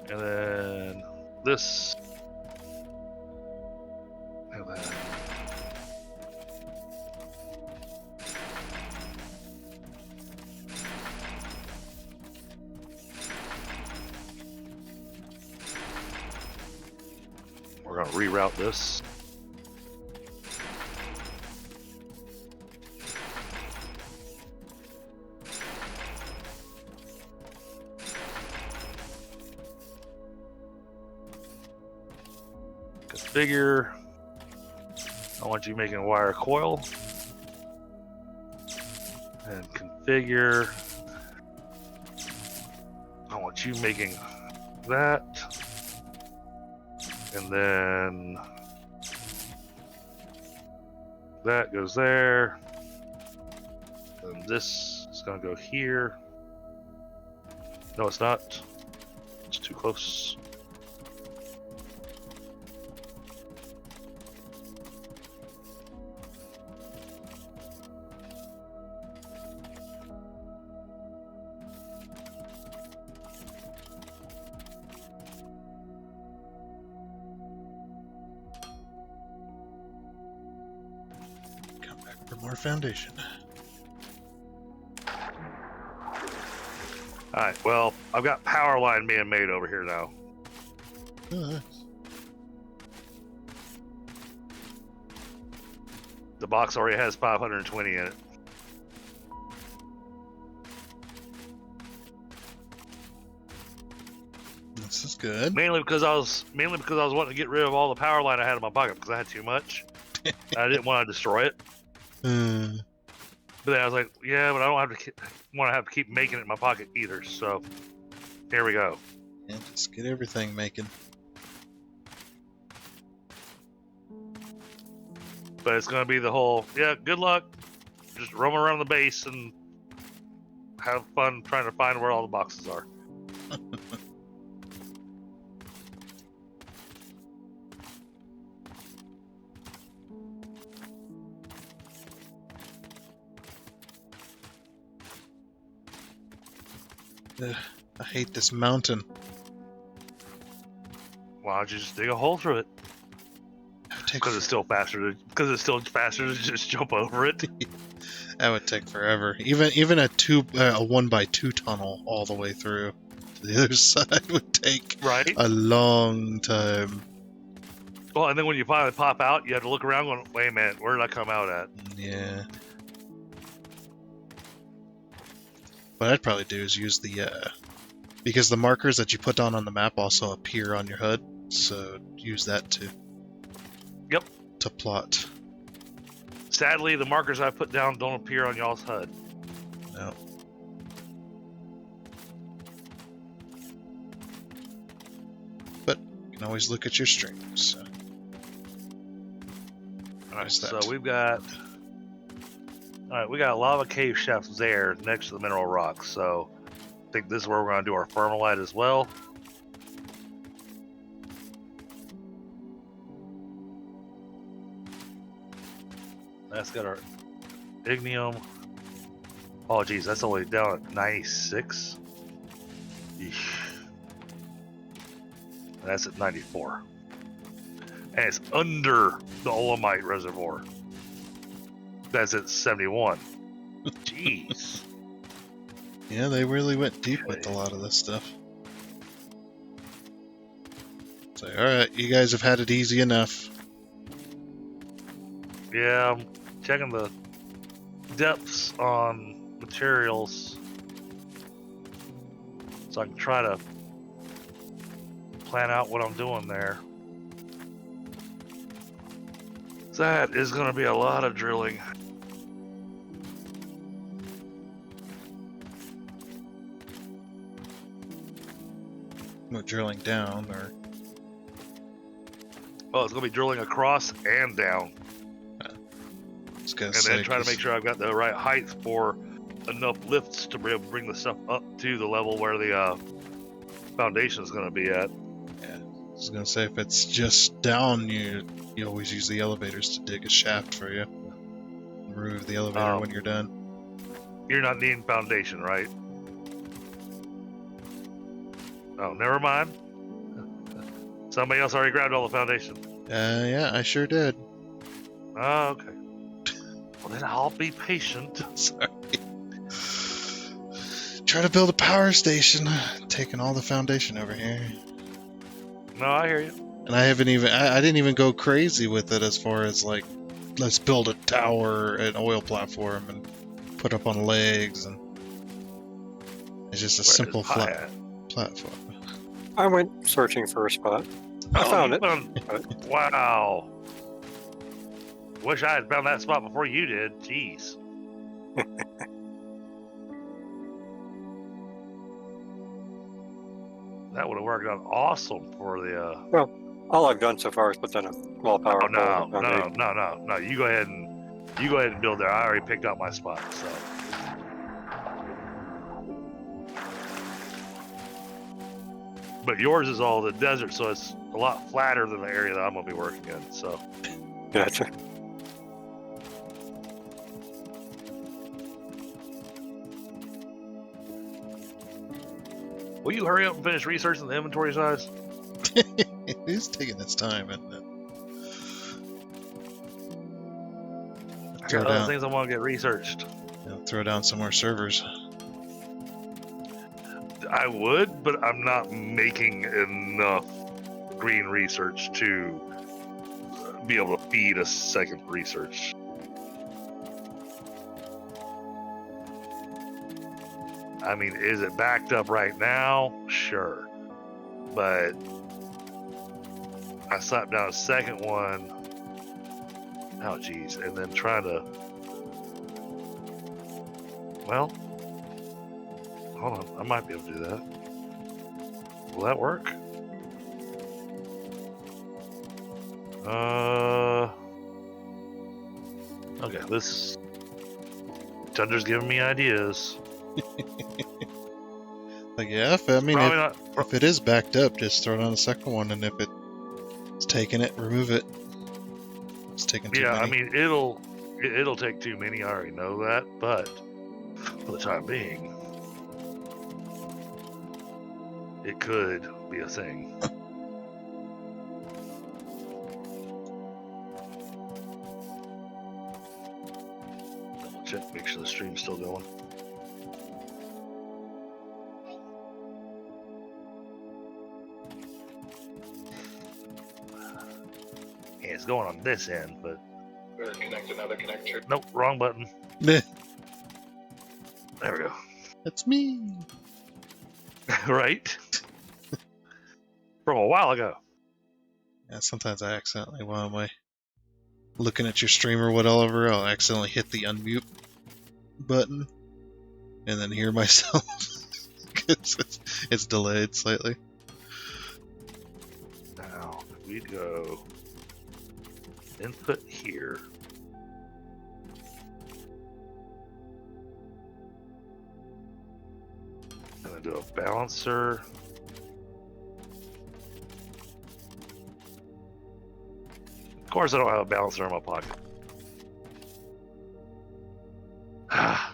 And then this. And then we're going to reroute this. Configure. I want you making a wire coil. And configure. I want you making that. And then that goes there. And this is going to go here. No, it's not. It's too close. More foundation. Alright, well, I've got power line being made over here now. Oh, nice. The box already has 520 in it. This is good. Mainly because I was wanting to get rid of all the power line I had in my pocket because I had too much. I didn't want to destroy it. But then I was like, yeah, but I don't want to have to keep making it in my pocket either. So here we go. Yeah, just get everything making. But it's going to be the whole, yeah, good luck. Just roam around the base and have fun trying to find where all the boxes are. I hate this mountain. Why don't you just dig a hole through it? take because it's still faster to just jump over it. that would take forever. Even a 1x2 tunnel all the way through to the other side would take Right. a long time. Well, and then when you finally pop out, you have to look around going, wait a minute, where did I come out at? Yeah. What I'd probably do is use the because the markers that you put down on the map also appear on your HUD, so use that to plot. Sadly, the markers I put down don't appear on y'all's HUD. No. But you can always look at your streams. So. Alright, so we got lava cave shafts there next to the mineral rocks, so I think this is where we're going to do our thermalite as well. That's got our ignium. Oh geez, that's only down at 96. Eesh. That's at 94. And it's under the olamite reservoir. That's at 71. Jeez. Yeah, they really went deep with a lot of this stuff. So, alright, you guys have had it easy enough. Yeah, I'm checking the depths on materials so I can try to plan out what I'm doing there. That is going to be a lot of drilling. What, drilling down, or... Oh, it's going to be drilling across and down. And then try to make sure I've got the right height for enough lifts to be able to bring the stuff up to the level where the foundation is going to be at. Yeah, I was going to say, if it's just down, you always use the elevators to dig a shaft for you. Remove the elevator when you're done. You're not needing foundation, right? Oh, never mind. Somebody else already grabbed all the foundation. Yeah, I sure did. Oh, okay. Well, then I'll be patient. Sorry. Try to build a power station. Taking all the foundation over here. No, I hear you. And I didn't even go crazy with it as far as like, let's build a tower, an oil platform, and put up on legs, and it's just a simple flat platform. I went searching for a spot. I found it. Wow. Wish I had found that spot before you did. Jeez. That would have worked out awesome for the. Well, all I've done so far is put down a small power pole. No. You go ahead and build there. I already picked out my spot. So. But yours is all the desert, so it's a lot flatter than the area that I'm gonna be working in. So. Gotcha. Will you hurry up and finish researching the inventory size? It is taking its time, isn't it? I got other things I want to get researched. Throw down some more servers. I would, but I'm not making enough green research to be able to feed a second research. I mean, is it backed up right now? Sure. But I slapped down a second one. Oh, geez. And then trying to... Well, hold on. I might be able to do that. Will that work? Okay, this... Tundra's giving me ideas. Like, yeah, if it is backed up, just throw down a second one, and if it's taking it, remove it. It's taking too many. I mean, it'll take too many, I already know that, but for the time being, it could be a thing. stream's still going. Yeah, it's going on this end, but Better connect another connector. nope, wrong button. Meh, There we go. that's me. Right? From a while ago. Yeah, sometimes I accidentally, while I'm looking at your stream or whatever, I'll accidentally hit the unmute button and then hear myself. 'Cause it's delayed slightly. Now, we go input here. I'm going to do a balancer. Of course, I don't have a balancer in my pocket. Ah.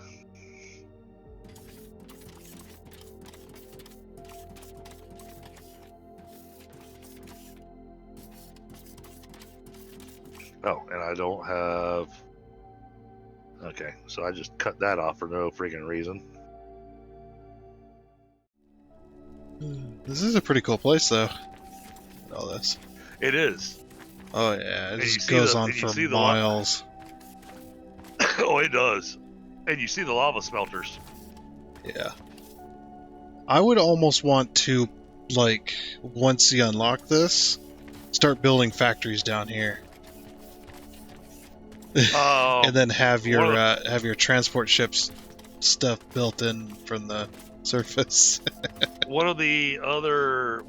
Oh, and I don't have... Okay, so I just cut that off for no freaking reason. This is a pretty cool place, though. All this. It is. Oh yeah, it And you just see goes the- on and you for see the miles. Oh, it does. And you see the lava smelters. Yeah. I would almost want to, like, once you unlock this, start building factories down here, and then have your transport ships stuff built in from the surface. One of the other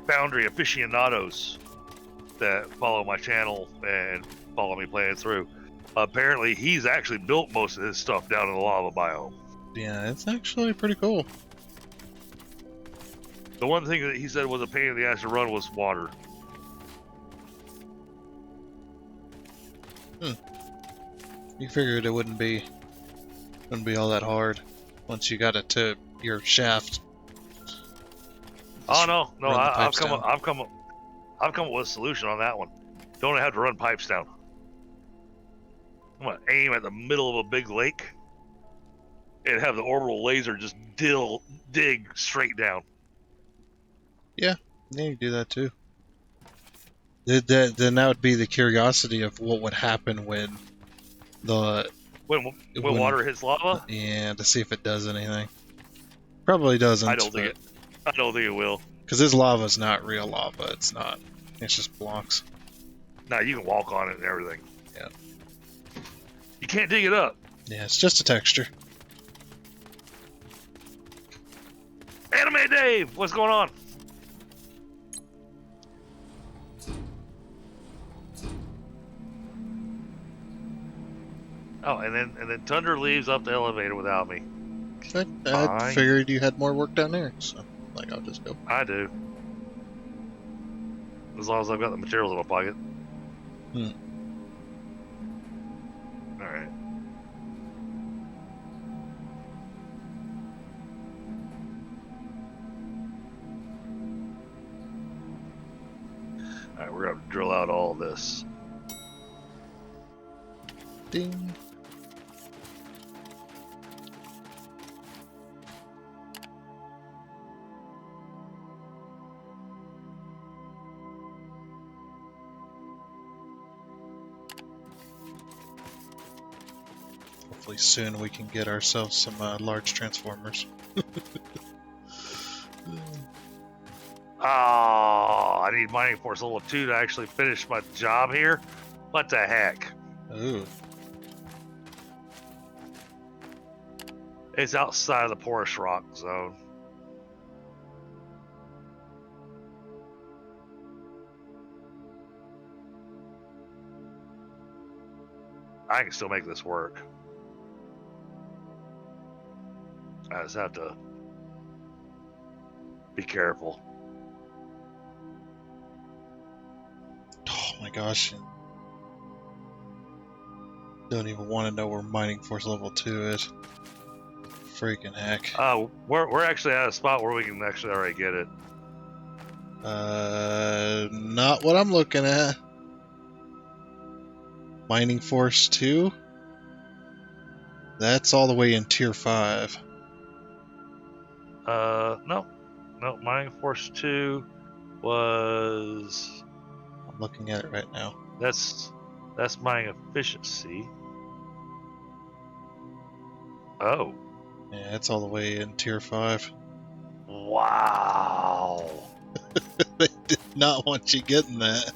Foundry aficionados that follow my channel and follow me playing through. Apparently, he's actually built most of his stuff down in the lava biome. Yeah, it's actually pretty cool. The one thing that he said was a pain in the ass to run was water. You figured it wouldn't be all that hard once you got it to your shaft. Oh no, run the I've pipes come down. up with a solution on that one. Don't have to run pipes down. I'm gonna aim at the middle of a big lake and have the orbital laser just dig straight down. Yeah, you can do that too. Then that would be the curiosity of what would happen when When water hits lava, yeah, to see if it does anything. Probably doesn't. I don't think it will. Because this lava is not real lava. It's not. It's just blocks. Nah, you can walk on it and everything. Yeah. You can't dig it up. Yeah, it's just a texture. Anime Dave, what's going on? Oh, and then Thunder leaves up the elevator without me. I Fine. figured you had more work down there, so like I'll just go. I do. As long as I've got the materials in my pocket. Alright. Alright, we're gonna drill out all this. Ding. Hopefully soon we can get ourselves some large transformers. Oh, I need mining force level 2 to actually finish my job here. What the heck? Ooh. It's outside of the porous rock zone. I can still make this work. I just have to be careful. Oh my gosh. Don't even want to know where mining force level 2 is. Freaking heck. We're actually at a spot where we can actually already get it. Not what I'm looking at. Mining Force 2? That's all the way in Tier 5. No. Mining Force 2 was... I'm looking at it right now. That's mining efficiency. Oh. Yeah, it's all the way in Tier 5. Wow. They did not want you getting that.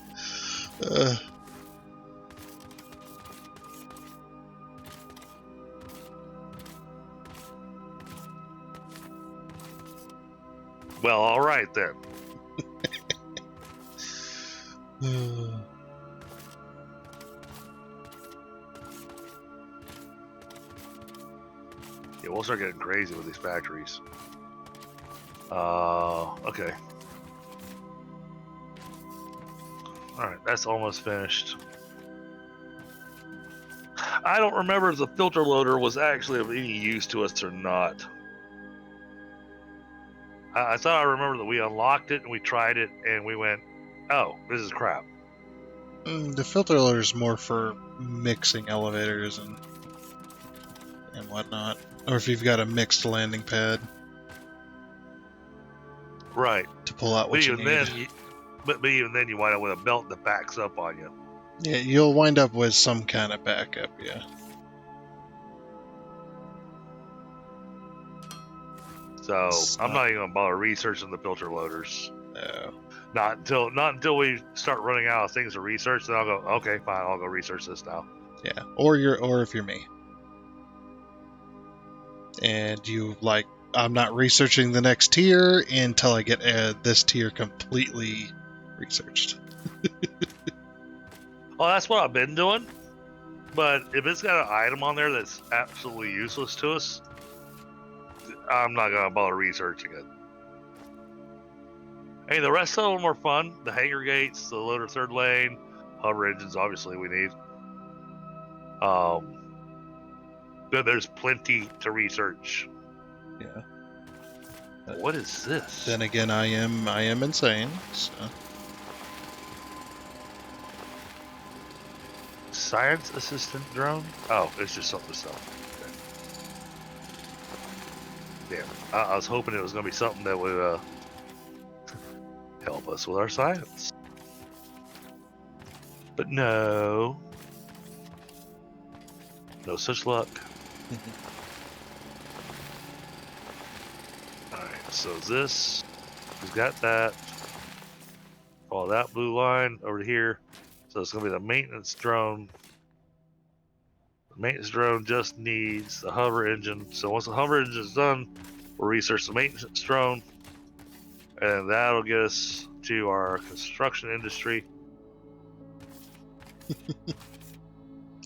Well, all right then. Yeah, we'll start getting crazy with these factories. Okay. Alright, that's almost finished. I don't remember if the filter loader was actually of any use to us or not. I thought I remember that we unlocked it and we tried it and we went, oh, this is crap. The filter loader is more for mixing elevators and whatnot. Or if you've got a mixed landing pad. Right. To pull out what But you even need. then, but even then you wind up with a belt that backs up on you. Yeah, you'll wind up with some kind of backup, yeah. So I'm not even gonna bother researching the filter loaders. No. Not until we start running out of things to research. Then I'll go. Okay, fine. I'll go research this now. Yeah, or if you're me, and you like, I'm not researching the next tier until I get this tier completely researched. Well, that's what I've been doing. But if it's got an item on there that's absolutely useless to us, I'm not gonna bother researching it. Hey, the rest of them were fun. The hangar gates, the loader third lane, hover engines, obviously we need. But there's plenty to research. Yeah. What is this? Then again, I am insane. So. Science assistant drone? Oh, it's just something to sell. Okay. Damn. I was hoping it was going to be something that would help us with our science. But no. No such luck. Alright, so this, we've got that. Follow that blue line over here. So it's going to be the maintenance drone. The maintenance drone just needs the hover engine. So once the hover engine is done, we'll research the maintenance drone. And that'll get us to our construction industry.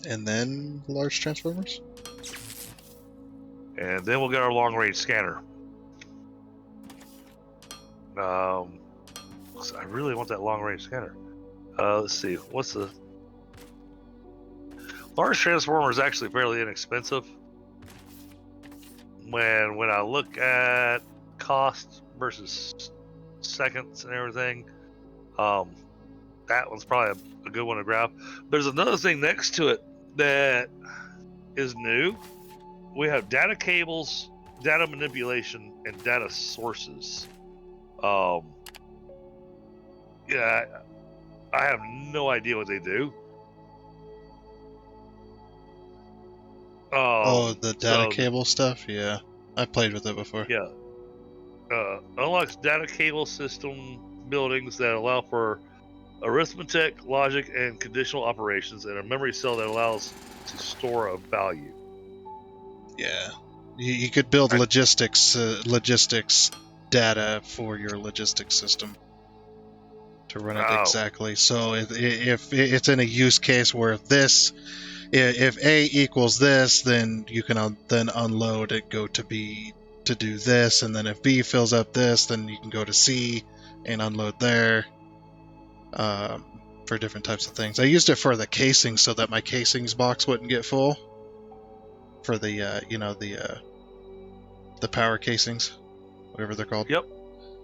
And then large transformers? And then we'll get our long range scanner. I really want that long range scanner. Let's see, what's the large transformer is actually fairly inexpensive. When I look at cost versus seconds and everything, that one's probably a good one to grab. There's another thing next to it that is new. We have data cables, data manipulation, and data sources. Yeah, I have no idea what they do. The data cable stuff? Yeah. I played with it before. Yeah. Unlocks data cable system buildings that allow for arithmetic, logic, and conditional operations, and a memory cell that allows to store a value. Yeah. You could build logistics data for your logistics system to run it exactly. So if it's in a use case where if A equals this, then you can then unload it, go to B to do this, and then if B fills up this, then you can go to C and unload there for different types of things. I used it for the casing so that my casings box wouldn't get full for the the power casings, whatever they're called. Yep.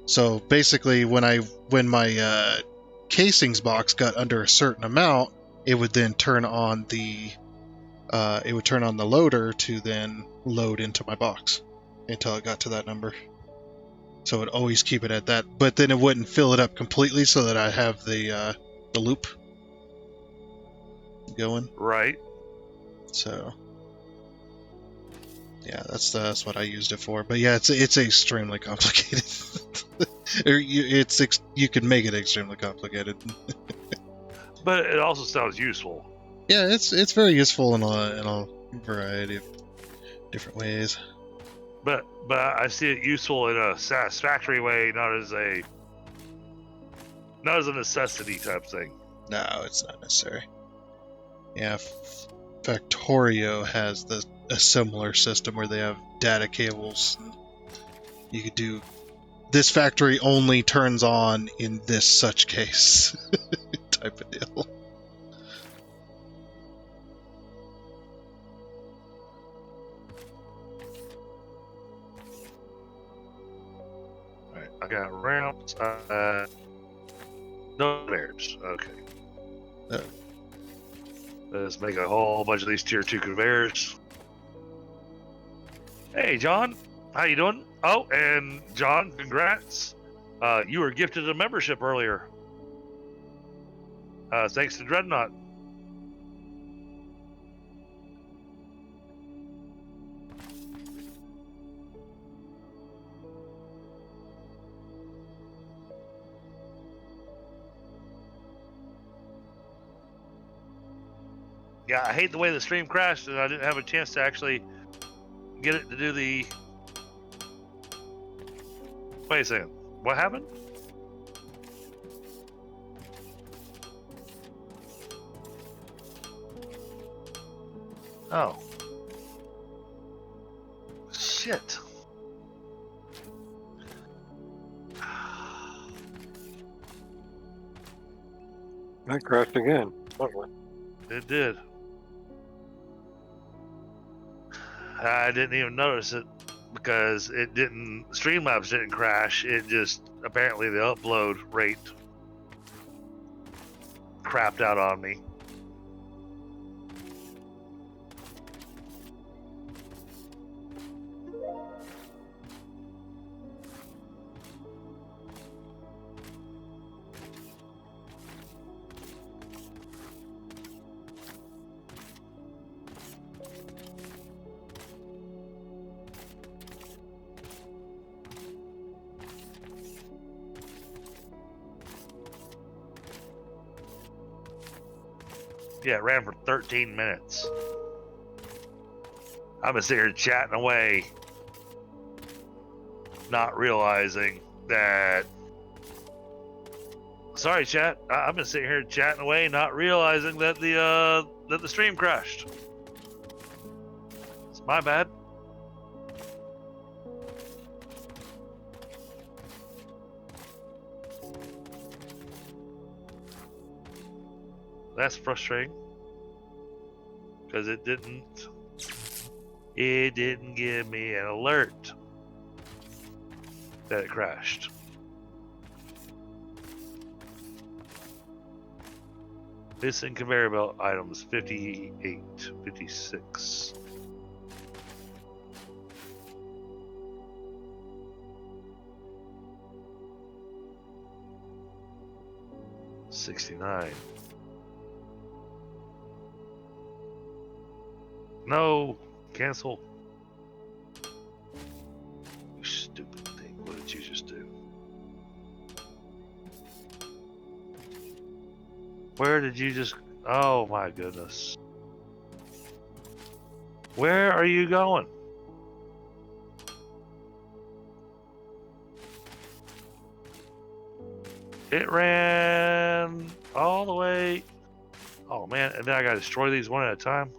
So basically, when my casings box got under a certain amount, it would then turn on the loader to then load into my box until it got to that number. So it would always keep it at that, but then it wouldn't fill it up completely so that I have the loop going. Right. So yeah, that's what I used it for. But yeah, it's extremely complicated. You can make it extremely complicated. But it also sounds useful. Yeah, it's very useful in a variety of different ways. But I see it useful in a satisfactory way, not as a necessity type thing. No, it's not necessary. Yeah, Factorio has a similar system where they have data cables. And you could do this factory only turns on in this such case type of deal. Alright, I got ramps. No conveyors. Okay. Oh. Let's make a whole bunch of these tier 2 conveyors. Hey, John. How you doing? Oh, and John, congrats. You were gifted a membership earlier. Thanks to Dreadnought. Yeah, I hate the way the stream crashed and I didn't have a chance to actually get it to do the... Wait a second. What happened? Oh. Shit. That crashed again. Lovely. It did. I didn't even notice it because it didn't. Streamlabs didn't crash. It just apparently the upload rate crapped out on me. Yeah, it ran for 13 minutes. I've been sitting here chatting away, not realizing that... Sorry, chat. I've been sitting here chatting away, not realizing that the stream crashed. It's my bad. That's frustrating because it didn't give me an alert that it crashed. Missing conveyor belt items 58, 56. $69. No, cancel. You stupid thing. What did you just do? Where did you just... Oh my goodness. Where are you going? It ran all the way... Oh man, and then I gotta destroy these one at a time.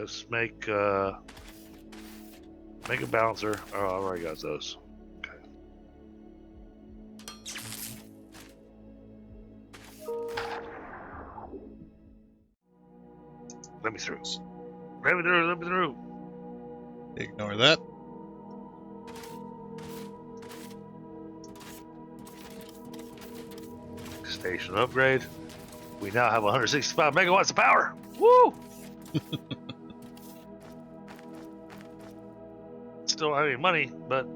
let's make a bouncer. Oh, I already got those. Okay. Let me through. Let me through. Let me through. Ignore that. Station upgrade. We now have 165 megawatts of power. Woo! Still don't have any money, but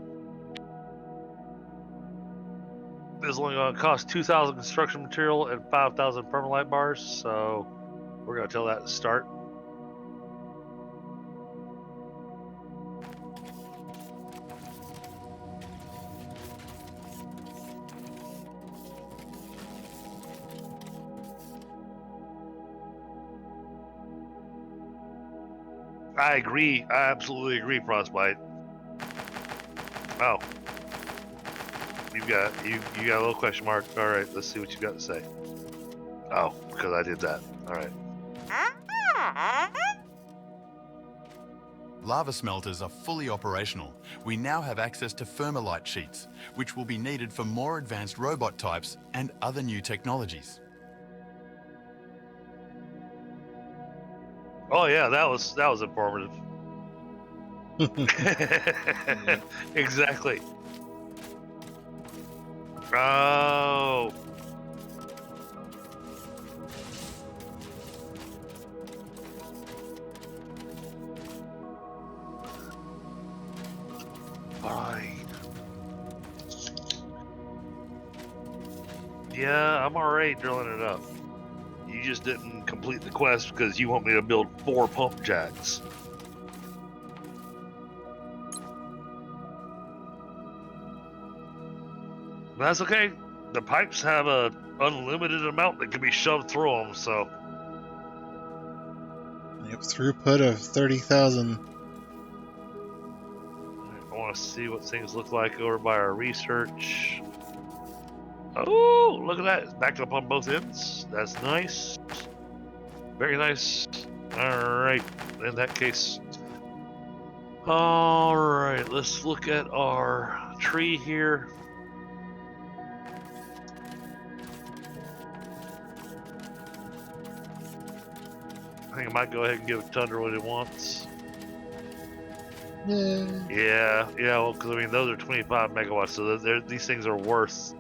this is only going to cost 2,000 construction material and 5,000 permalite bars, so we're going to tell that to start. I agree. I absolutely agree, Frostbite. Oh. You got a little question mark. All right, let's see what you got to say. Oh, because I did that. All right. Lava smelters are fully operational. We now have access to thermalite sheets, which will be needed for more advanced robot types and other new technologies. Oh yeah, that was informative. Exactly. Oh. Fine. Yeah, I'm alright drilling it up. You just didn't complete the quest because you want me to build 4 pump jacks. That's okay. The pipes have a unlimited amount that can be shoved through them, so. Yep, throughput of 30,000. I want to see what things look like over by our research. Oh, look at that. It's backed up on both ends. That's nice. Very nice. Alright, in that case. Alright, let's look at our tree here. I think I might go ahead and give Tundra what it wants. Yeah. Yeah, well, because I mean, those are 25 megawatts, so these things are worth.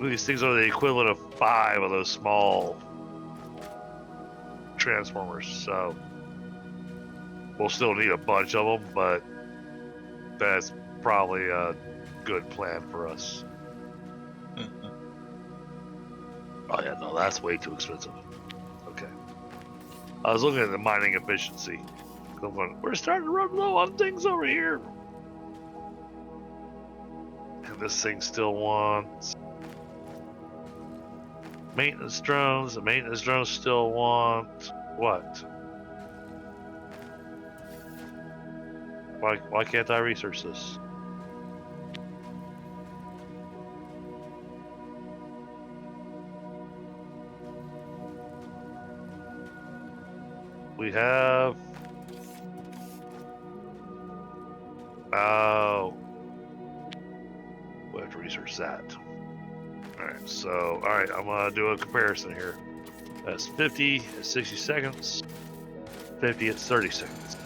These things are the equivalent of 5 of those small transformers, so we'll still need a bunch of them, but that's probably a good plan for us. Oh yeah, no, that's way too expensive. Okay. I was looking at the mining efficiency. I'm going, we're starting to run low on things over here. And this thing still wants maintenance drones. The maintenance drones still want what? Why can't I research this? We have. Oh. We have to research that. Alright, so, alright, I'm gonna do a comparison here. That's 50 at 60 seconds, 50 at 30 seconds.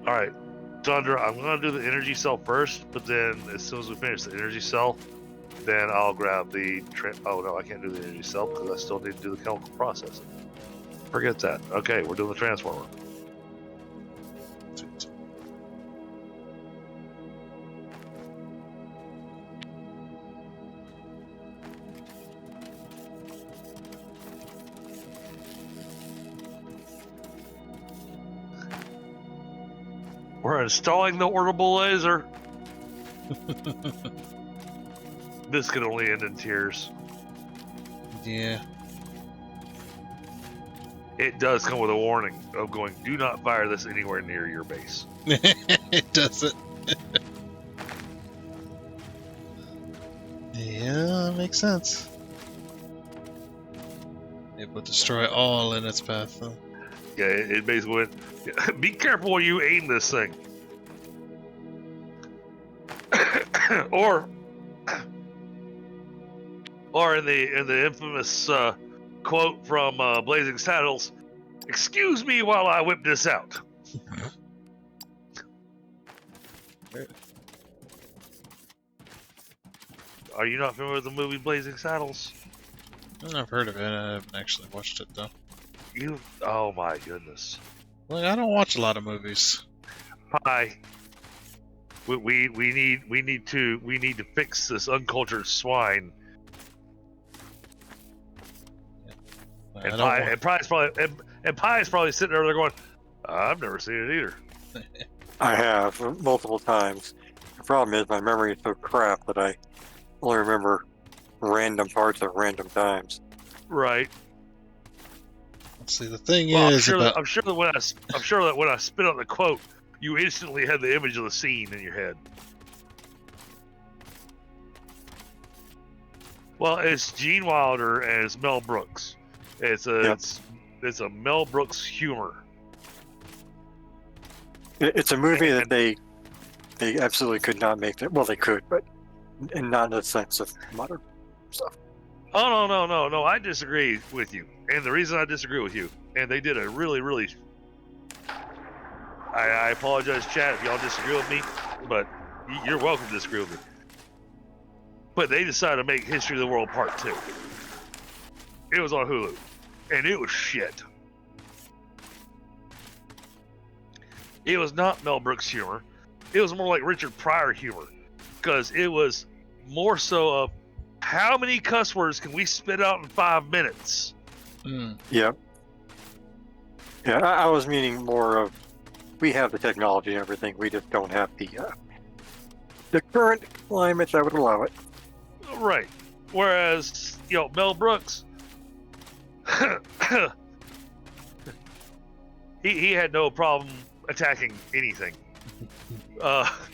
Alright, Tundra, I'm gonna do the energy cell first, but then as soon as we finish the energy cell, then I'll grab the oh no, I can't do the energy cell because I still need to do the chemical processing. Forget that. Okay, we're doing the transformer. We're installing the orbital laser. This could only end in tears. Yeah. it does come with a warning of going, do not fire this anywhere near your base. It doesn't. Yeah, that makes sense. It will destroy all in its path, though. Yeah, it basically went, be careful when you aim this thing. or in the infamous quote from Blazing Saddles, excuse me while I whip this out. Are you not familiar with the movie Blazing Saddles? I've heard of it. I haven't actually watched it, though. Oh my goodness. Like, I don't watch a lot of movies. Hi. We need to fix this uncultured swine. And Pie's probably sitting there going, I've never seen it either. I have multiple times. The problem is my memory is so crap that I only remember random parts at random times. Right. See, the thing Well, is, I'm sure that when I spit out the quote, you instantly had the image of the scene in your head. Well, it's Gene Wilder and it's Mel Brooks. It's a Mel Brooks humor. It's a movie that they absolutely could not make that. Well, they could, but not in the sense of modern stuff. Oh no! I disagree with you, and the reason I disagree with you, and they did a really. I apologize, chat, if y'all disagree with me, but you're welcome to disagree with me. But they decided to make History of the World Part 2. It was on Hulu, and it was shit. It was not Mel Brooks humor. It was more like Richard Pryor humor, because it was more so of how many cuss words can we spit out in 5 minutes? Yep. Yeah, I was meaning more of, we have the technology and everything, we just don't have the current climate that would allow it. Right. Whereas, Mel Brooks, he had no problem attacking anything,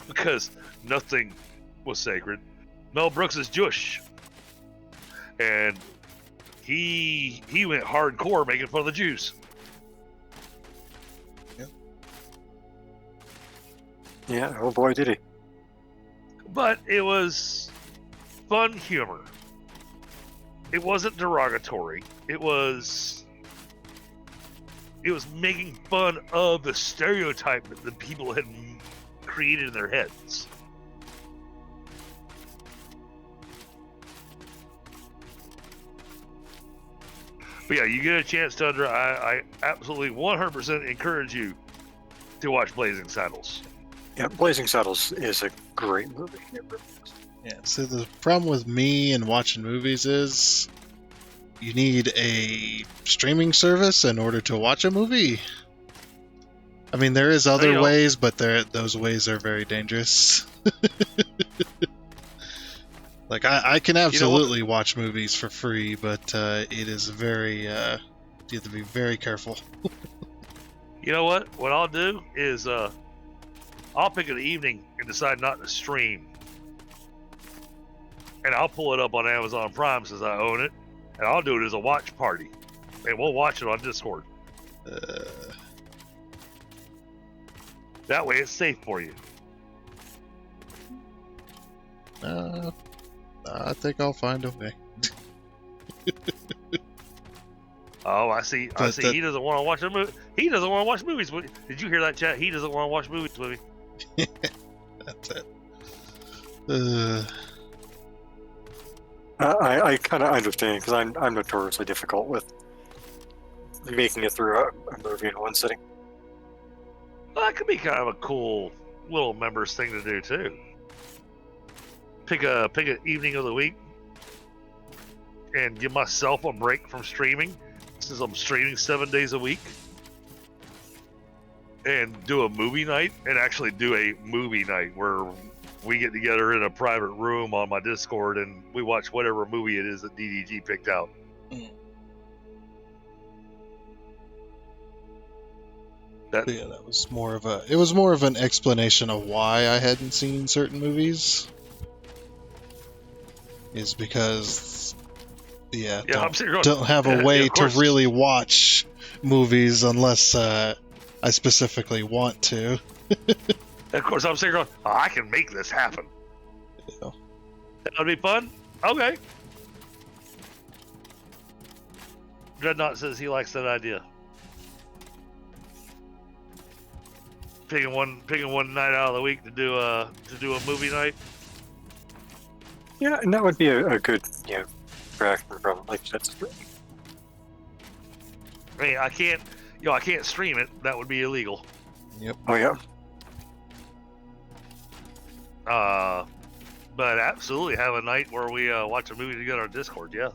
because nothing was sacred. Mel Brooks is Jewish, and he went hardcore making fun of the Jews. Yeah, oh boy, did he. But it was fun humor. It wasn't derogatory. It was making fun of the stereotype that the people had created in their heads. But yeah, you get a chance, Tundra, I absolutely 100% encourage you to watch Blazing Saddles. Yeah, Blazing Saddles is a great movie. yeah. So the problem with me and watching movies is, you need a streaming service in order to watch a movie. I mean, there is other ways, but those ways are very dangerous. Like, I can absolutely watch movies for free, but it is very, you have to be very careful. You know what? What I'll do is, I'll pick an evening and decide not to stream. And I'll pull it up on Amazon Prime since I own it. And I'll do it as a watch party. And we'll watch it on Discord. That way it's safe for you. I think I'll find a way. Oh, I see. He doesn't want to watch a movie. He doesn't want to watch movies with me. Did you hear that, chat? He doesn't want to watch movies with me. That's it. I kind of understand, because I'm notoriously difficult with making it through a movie in one sitting. Well, that could be kind of a cool little members thing to do too. Pick an evening of the week and give myself a break from streaming, since I'm streaming 7 days a week, and do a movie night, and actually do a movie night where we get together in a private room on my Discord and we watch whatever movie it is that DDG picked out. That Yeah, that was more of a. It was more of an explanation of why I hadn't seen certain movies. Is because, yeah, I'm sitting going, don't have a yeah, way of to course. really watch movies unless I specifically want to. Of course, I'm sitting going, oh, I can make this happen. Yeah. That would be fun. Okay. Dreadnought says he likes that idea. Picking one night out of the week to do a movie night. Yeah, and that would be a good, fraction from like that's. I mean, I can't stream it. That would be illegal. Yep. Oh yeah. But absolutely have a night where we watch a movie together on Discord. Yeah.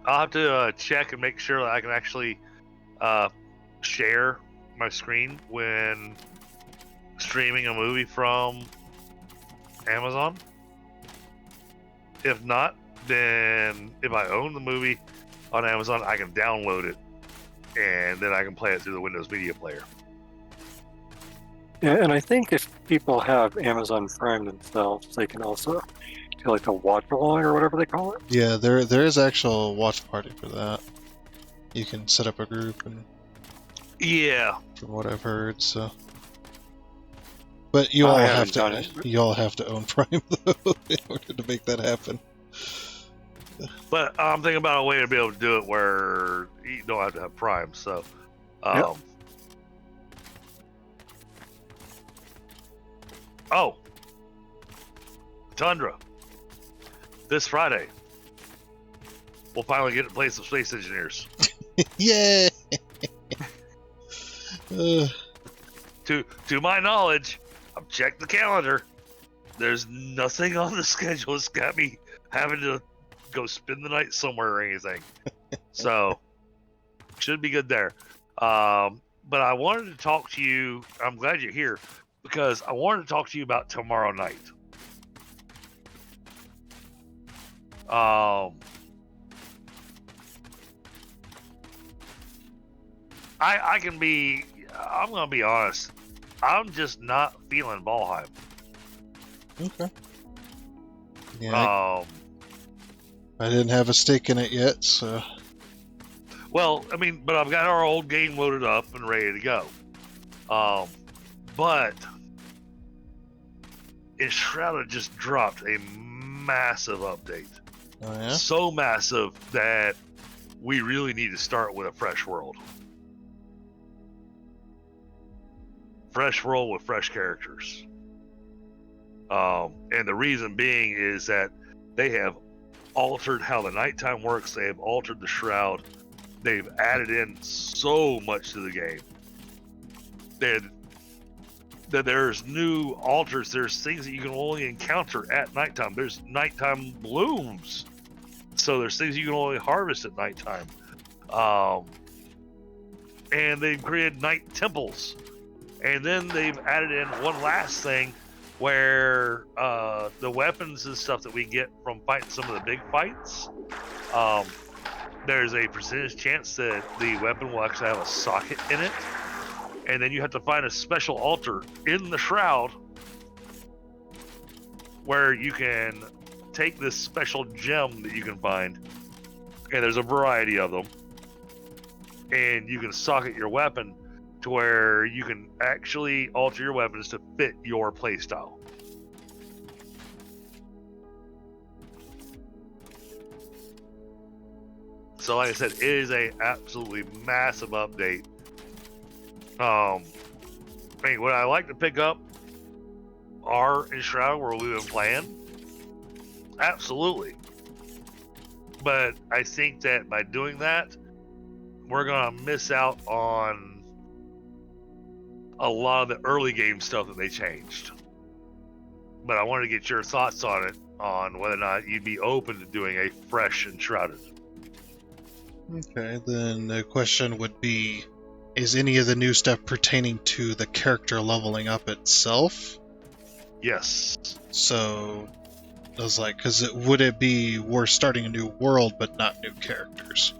I'll have to check and make sure that I can actually share my screen when streaming a movie from Amazon. If not, then if I own the movie on Amazon, I can download it and then I can play it through the Windows Media Player. Yeah, and I think if people have Amazon Prime themselves, they can also do like a watch along or whatever they call it. Yeah, there is actual watch party for that. You can set up a group, and Yeah. from what I've heard, so. But you all I have haven't done to it. you all have to own Prime though in order to make that happen. But I'm thinking about a way to be able to do it where you don't have to have Prime. So, Yep. Oh, Tundra. This Friday, we'll finally get to play some Space Engineers. Yeah. To my knowledge, I've checked the calendar. There's nothing on the schedule that's got me having to go spend the night somewhere or anything. So, should be good there. But I wanted to talk to you. I'm glad you're here because I wanted to talk to you about tomorrow night. I'm going to be honest. I'm just not feeling Valheim. Okay. Yeah. I didn't have a stake in it yet, so. Well, I mean, but I've got our old game loaded up and ready to go. But Enshrouded just dropped a massive update. Oh yeah. So massive that we really need to start with a fresh world. Fresh world with fresh characters. And the reason being is that they have altered how the nighttime works. They have altered the shroud. They've added in so much to the game. That there's new altars. There's things that you can only encounter at nighttime. There's nighttime blooms. So there's things you can only harvest at nighttime. And they've created night temples. And then they've added in one last thing where the weapons and stuff that we get from fighting some of the big fights, there's a percentage chance that the weapon will actually have a socket in it. And then you have to find a special altar in the shroud where you can take this special gem that you can find. And there's a variety of them. And you can socket your weapon to where you can actually alter your weapons to fit your playstyle. So like I said, it is a absolutely massive update. I mean, would I like to pick up our Enshrouded where we've been playing? Absolutely. But I think that by doing that, we're going to miss out on a lot of the early game stuff that they changed. But I wanted to get your thoughts on it, on whether or not you'd be open to doing a fresh Enshrouded. Okay, then the question would be, is any of the new stuff pertaining to the character leveling up itself? Yes. So, I was like, would it be worth starting a new world but not new characters?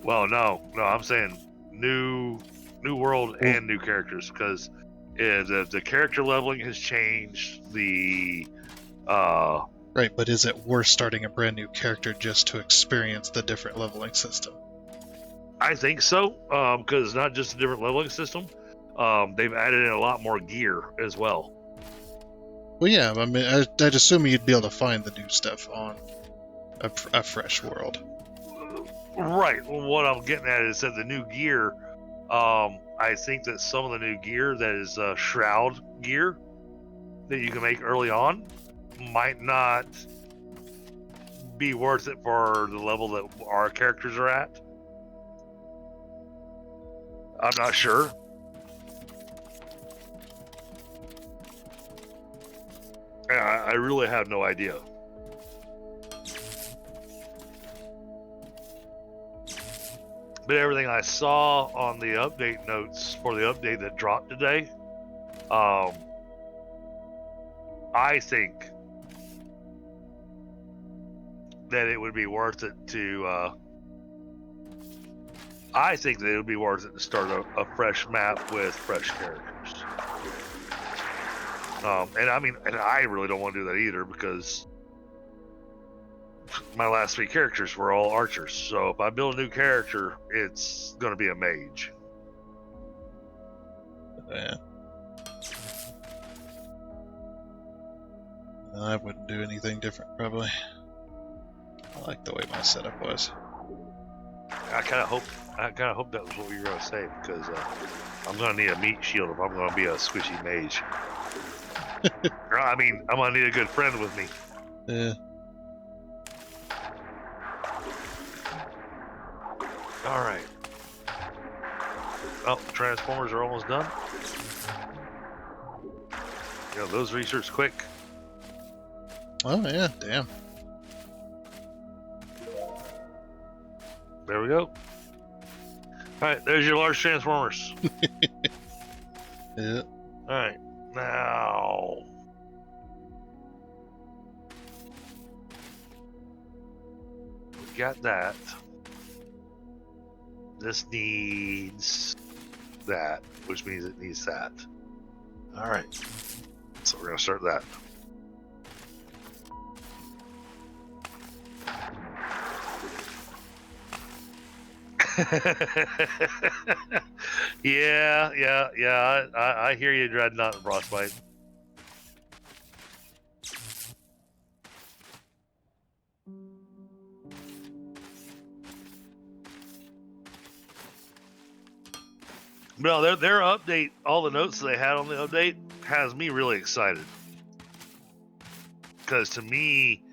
Well, no, I'm saying new world and new characters, because the character leveling has changed. Right, but is it worth starting a brand new character just to experience the different leveling system? I think so, because it's not just a different leveling system. They've added in a lot more gear as well. Well, yeah, I mean, I'd assume you'd be able to find the new stuff on a fresh world. Right. Well, what I'm getting at is that the new gear, I think that some of the new gear that is shroud gear that you can make early on might not be worth it for the level that our characters are at. I'm not sure. I really have no idea. But everything I saw on the update notes for the update that dropped today, I think that it would be worth it to. I think that it would be worth it to start a fresh map with fresh characters. And I really don't want to do that either, because my last 3 characters were all archers. So if I build a new character, it's going to be a mage. Yeah. I wouldn't do anything different, probably. I like the way my setup was. I kind of hope that was what you were going to say, because I'm going to need a meat shield if I'm going to be a squishy mage. I'm going to need a good friend with me. Yeah. All right. Well, Transformers are almost done. Those research quick. Oh, yeah, damn. There we go. All right, there's your large Transformers. Yeah. All right, now we got that. This needs that, which means it needs that. All right, so we're gonna start that. yeah. I hear you, Dreadnought and Frostbite. Well, their update, all the notes they had on the update, has me really excited. Because to me,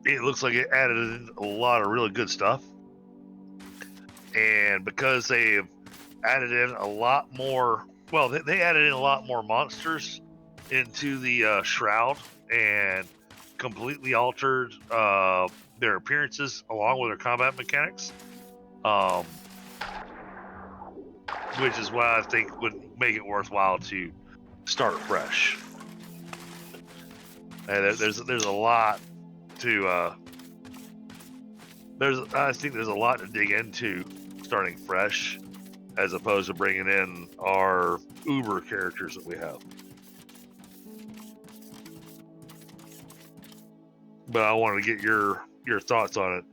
it looks like it added in a lot of really good stuff. And because they've added in a lot more, well, they added in a lot more monsters into the Shroud and completely altered their appearances along with their combat mechanics. Which is what I think would make it worthwhile to start fresh. And there's a lot to I think there's a lot to dig into starting fresh, as opposed to bringing in our Uber characters that we have. But I wanted to get your thoughts on it.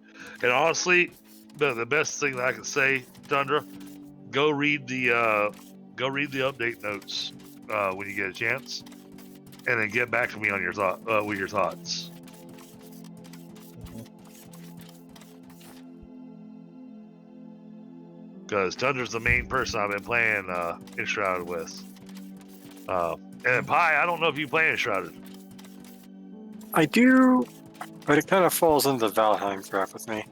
And honestly, the best thing that I can say, Tundra, go read the update notes when you get a chance, and then get back to me on your with your thoughts. Because Tundra's the main person I've been playing Enshrouded with. And Pi, I don't know if you play Enshrouded. I do, but it kind of falls into the Valheim trap with me.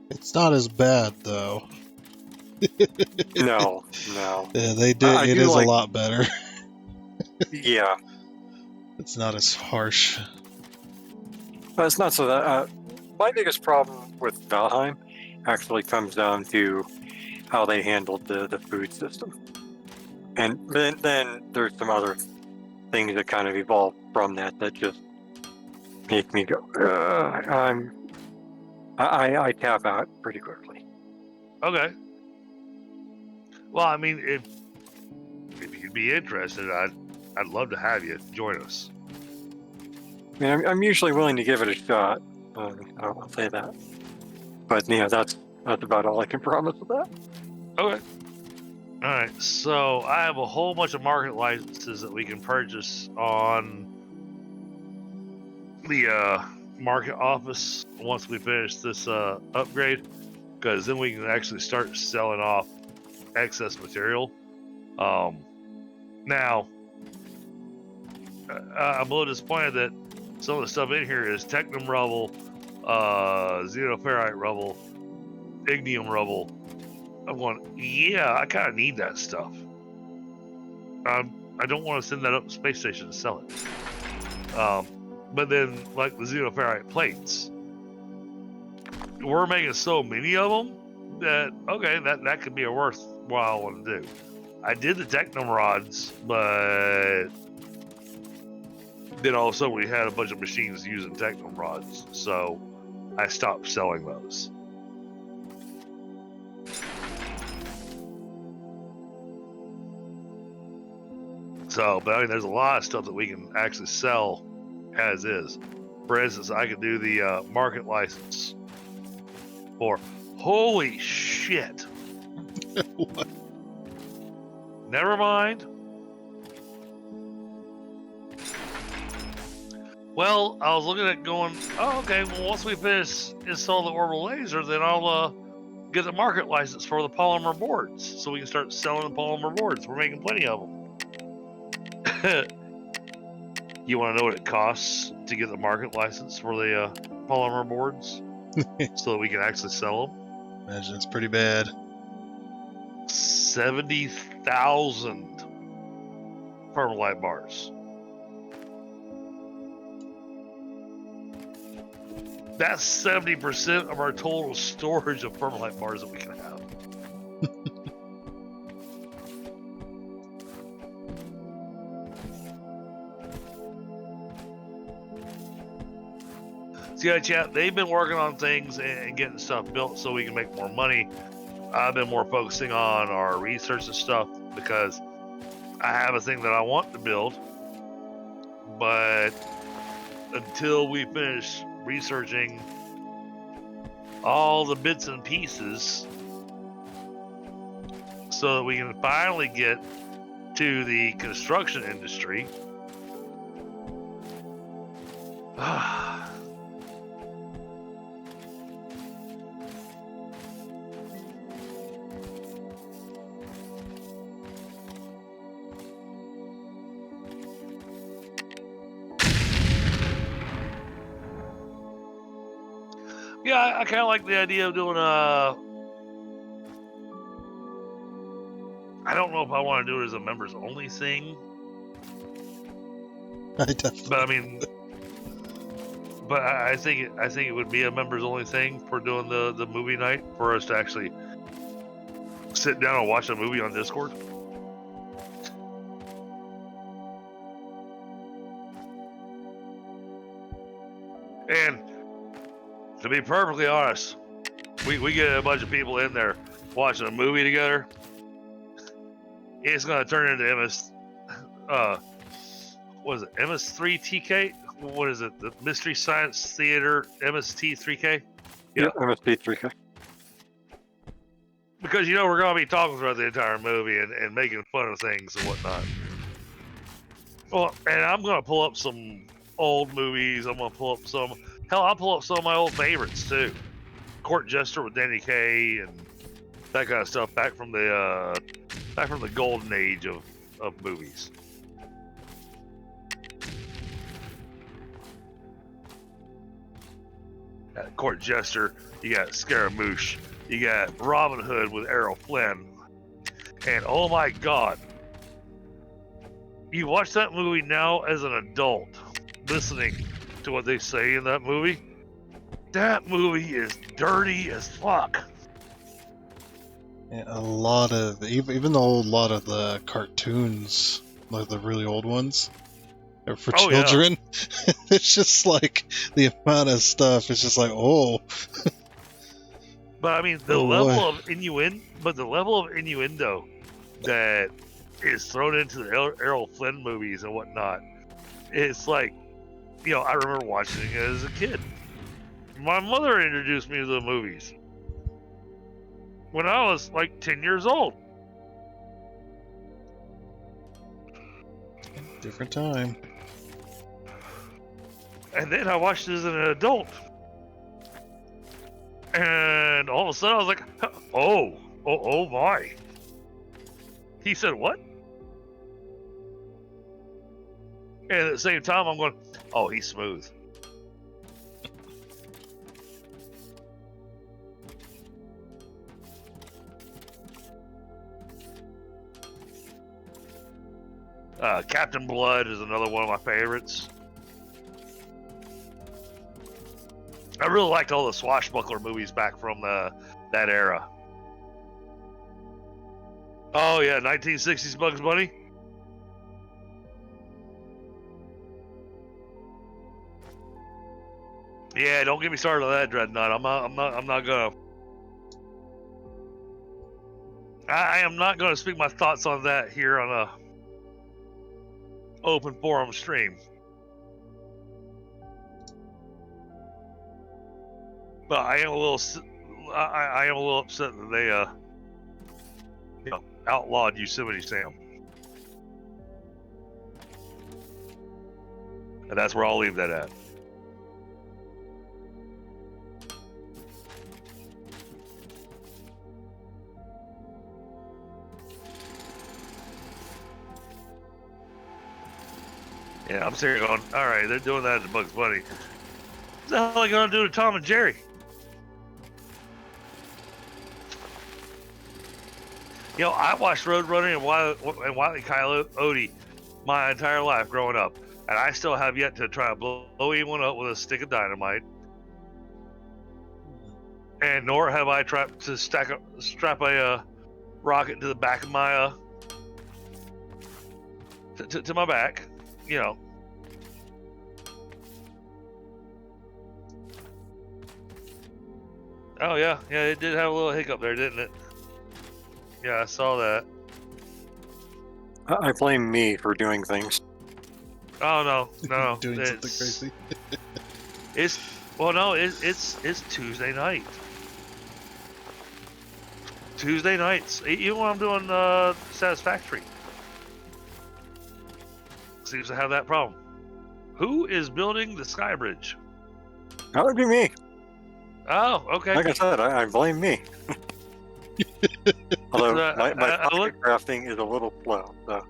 It's not as bad, though. No. Yeah, they did. It is a lot better. Yeah. It's not as harsh. But it's not so that... my biggest problem with Valheim actually comes down to how they handled the food system. And then there's some other things that kind of evolved from that just make me go, I tap out pretty quickly. Okay. Well, I mean, if you'd be interested, I'd love to have you join us. I mean, I'm usually willing to give it a shot. I'll say that. But yeah, that's about all I can promise with that. Okay. All right. So I have a whole bunch of market licenses that we can purchase on the market office once we finish this upgrade, because then we can actually start selling off excess material. Now, I'm a little disappointed that some of the stuff in here is technum rubble, xenoferrite rubble, ignium rubble. I'm going, yeah, I kind of need that stuff. I don't want to send that up to space station to sell it. But then, like the xenoferrite plates, we're making so many of them that, okay, that could be a worthwhile one to do. I did the technum rods, but then all of a sudden we had a bunch of machines using technum rods, so I stopped selling those. So, but I mean, there's a lot of stuff that we can actually sell as is. For instance, I could do the market license for, holy shit. What? Never mind. Well, I was looking at going, oh, okay, well, once we finish install the orbital laser, then I'll get the market license for the polymer boards, so we can start selling the polymer boards. We're making plenty of them. You want to know what it costs to get the market license for the polymer boards so that we can actually sell them? Imagine it's pretty bad. 70,000 permalite bars. That's 70% of our total storage of permalite bars that we can have. So yeah, chat, they've been working on things and getting stuff built so we can make more money. I've been more focusing on our research and stuff because I have a thing that I want to build, but until we finish researching all the bits and pieces so that we can finally get to the construction industry, yeah, I kind of like the idea of doing I don't know if I want to do it as a members only thing. I definitely. But I mean, but I think it would be a members only thing for doing the movie night, for us to actually sit down and watch a movie on Discord. And to be perfectly honest, we get a bunch of people in there watching a movie together. It's gonna turn into what is it? MS3TK? What is it? The Mystery Science Theater MST3K? Yeah, MST3K. Because we're gonna be talking throughout the entire movie and making fun of things and whatnot. Well, and I'm gonna pull up some old movies. I'm gonna pull up some. Hell, I'll pull up some of my old favorites too. Court Jester with Danny Kaye and that kind of stuff back from the golden age of movies. Court Jester, you got Scaramouche, you got Robin Hood with Errol Flynn, and oh my God, you watch that movie now as an adult, listening to what they say in that movie. That movie is dirty as fuck. Yeah, a lot of even the old lot of the cartoons, like the really old ones, or for Oh, yeah. children. It's just like the amount of stuff. It's just like, oh, But I mean, the Oh, level boy. of innuendo that is thrown into the Errol Flynn movies and whatnot, it's like, I remember watching it as a kid. My mother introduced me to the movies when I was like 10 years old. different time. And then I watched it as an adult. And all of a sudden I was like, oh my. He said what? And at the same time I'm going, oh, he's smooth. Captain Blood is another one of my favorites. I really liked all the swashbuckler movies back from that era. Oh yeah, 1960s Bugs Bunny. Yeah, don't get me started on that, Dreadnought. I'm not gonna. I am not gonna speak my thoughts on that here on a open forum stream. But I am a little upset that they outlawed Yosemite Sam. And that's where I'll leave that at. Yeah, I'm sitting here going, all right, they're doing that to Bugs Bunny. What the hell are they going to do to Tom and Jerry? I watched Roadrunner and Wile E. Coyote my entire life growing up, and I still have yet to try to blow anyone up with a stick of dynamite. And nor have I tried to strap a rocket to the back of my to my back. Oh yeah, it did have a little hiccup there, didn't it? Yeah, I saw that. I blame me for doing things. Oh no, Doing something crazy. It's Tuesday night. Tuesday nights, even when I'm doing Satisfactory, seems to have that problem. Who is building the Sky Bridge? That would be me. Oh, okay. Like I said, I blame me. Although my crafting is a little slow. So.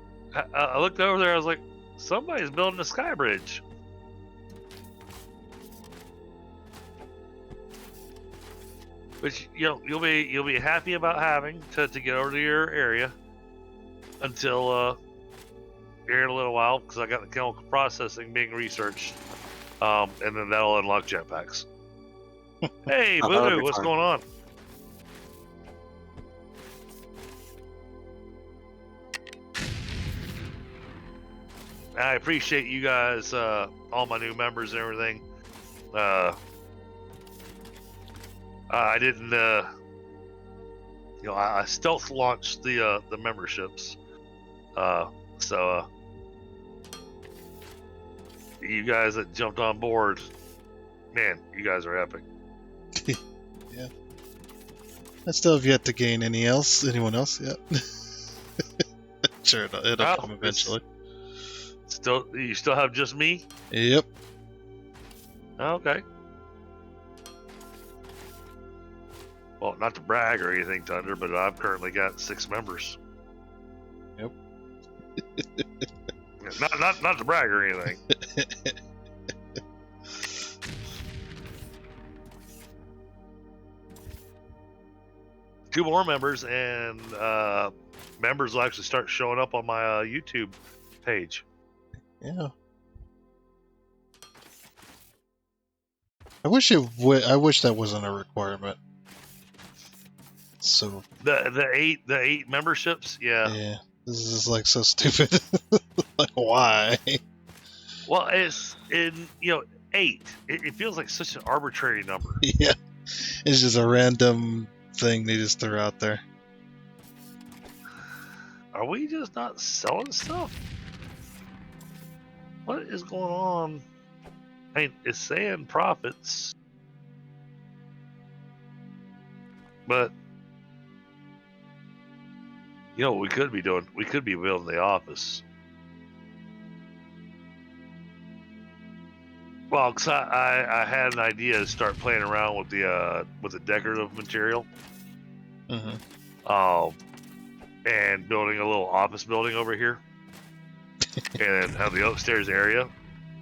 I looked over there. I was like, somebody's building a Sky Bridge. Which you'll be happy about having to get over to your area until here in a little while, because I got the chemical processing being researched, and then that'll unlock jetpacks. Hey, Voodoo, what's going on? I appreciate you guys, all my new members and everything. I didn't, I stealth launched the memberships. So you guys that jumped on board, man, you guys are epic. Yeah. I still have yet to gain anyone else yet. Sure, it'll come eventually. You still have just me? Yep. Okay. Well, not to brag or anything, Thunder, but I've currently got 6 members. Yep. not to brag or anything. Two more members, and members will actually start showing up on my YouTube page. Yeah. I wish that wasn't a requirement. So the eight memberships, yeah. Yeah. This is like so stupid. Like, why? Well, it's in 8. It feels like such an arbitrary number. Yeah, it's just a random thing they just threw out there. Are we just not selling stuff? What is going on? I mean, it's saying profits, but what we could be doing? We could be building the office. Well, cause I had an idea to start playing around with the decorative material, and building a little office building over here, and have the upstairs area,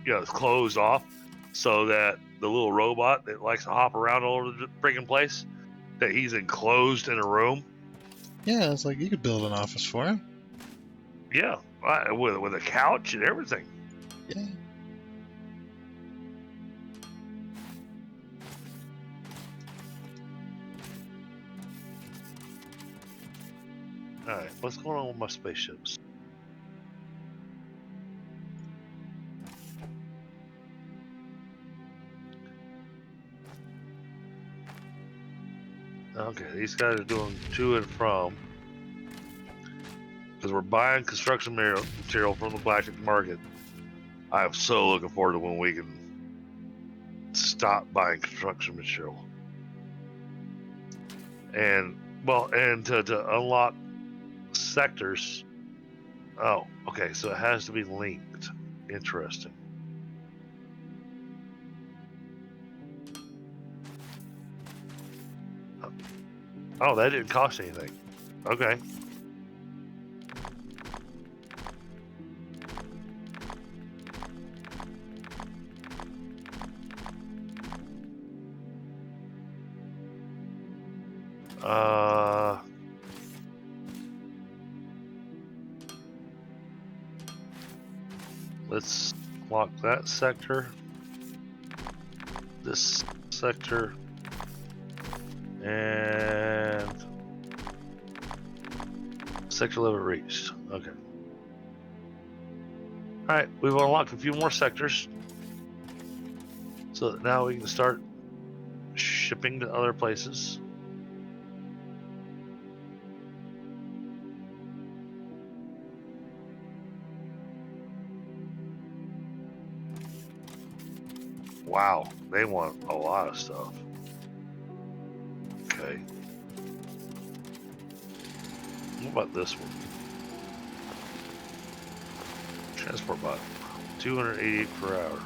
it's closed off, so that the little robot that likes to hop around all over the freaking place, that he's enclosed in a room. Yeah, it's like you could build an office for him. Yeah, with a couch and everything. Yeah. All right, what's going on with my spaceships? Okay, these guys are doing to and from, because we're buying construction material from the black market. I'm so looking forward to when we can stop buying construction material. And to unlock sectors. Oh, okay, so it has to be linked. Interesting. Oh, that didn't cost anything. Okay. Let's lock that sector. This sector. And sector level reached. Okay. Alright, we've unlocked a few more sectors. So that now we can start shipping to other places. Wow, they want a lot of stuff. Okay. What about this one? Transport bot. 288 per hour.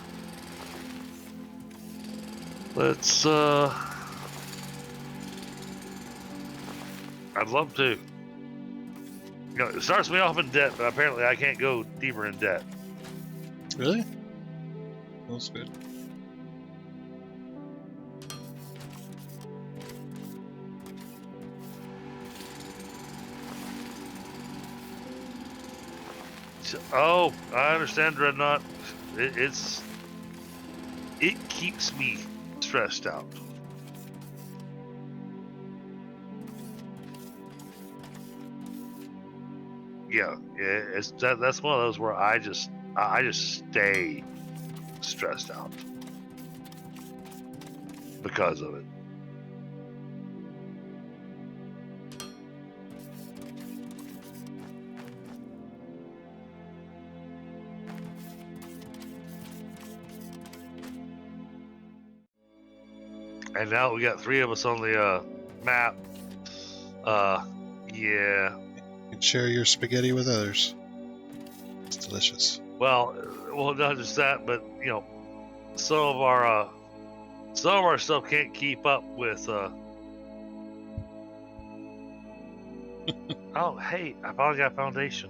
Let's I'd love to. It starts me off in debt, but apparently I can't go deeper in debt. Really? That's good. Oh, I understand, Dreadnought. It keeps me stressed out. Yeah, that's one of those where I just stay stressed out because of it. And now we got 3 of us on the map. Yeah. You can share your spaghetti with others. It's delicious. Well, not just that, but some of our stuff can't keep up with. Oh, hey, I finally got foundation.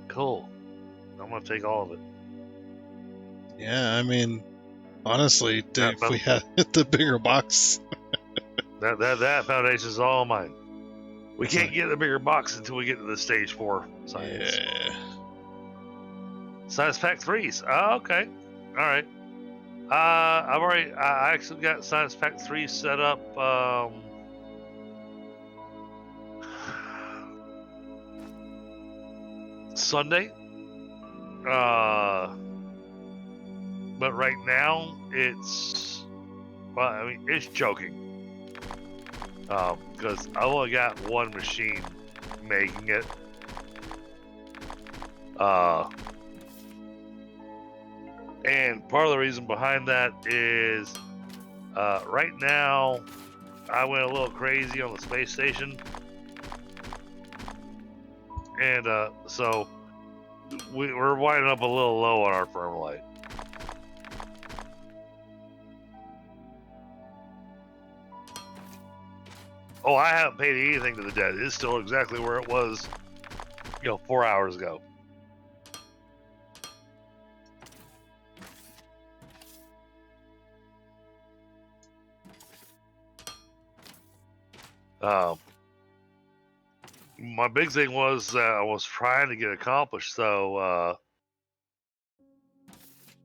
Cool. I'm gonna take all of it. Yeah, I mean, honestly, if we had the bigger box. that foundation is all mine. We can't get the bigger box until we get to the stage 4 science. Yeah. Science Pack 3s. Oh, okay. All right. I actually got Science Pack 3 set up. Sunday. but right now it's, well, I mean, it's choking. Because I've only got one machine making it. And part of the reason behind that is right now I went a little crazy on the space station. And so we're winding up a little low on our thermalite. Oh, I haven't paid anything to the debt. It's still exactly where it was, 4 hours ago. My big thing was that I was trying to get accomplished, so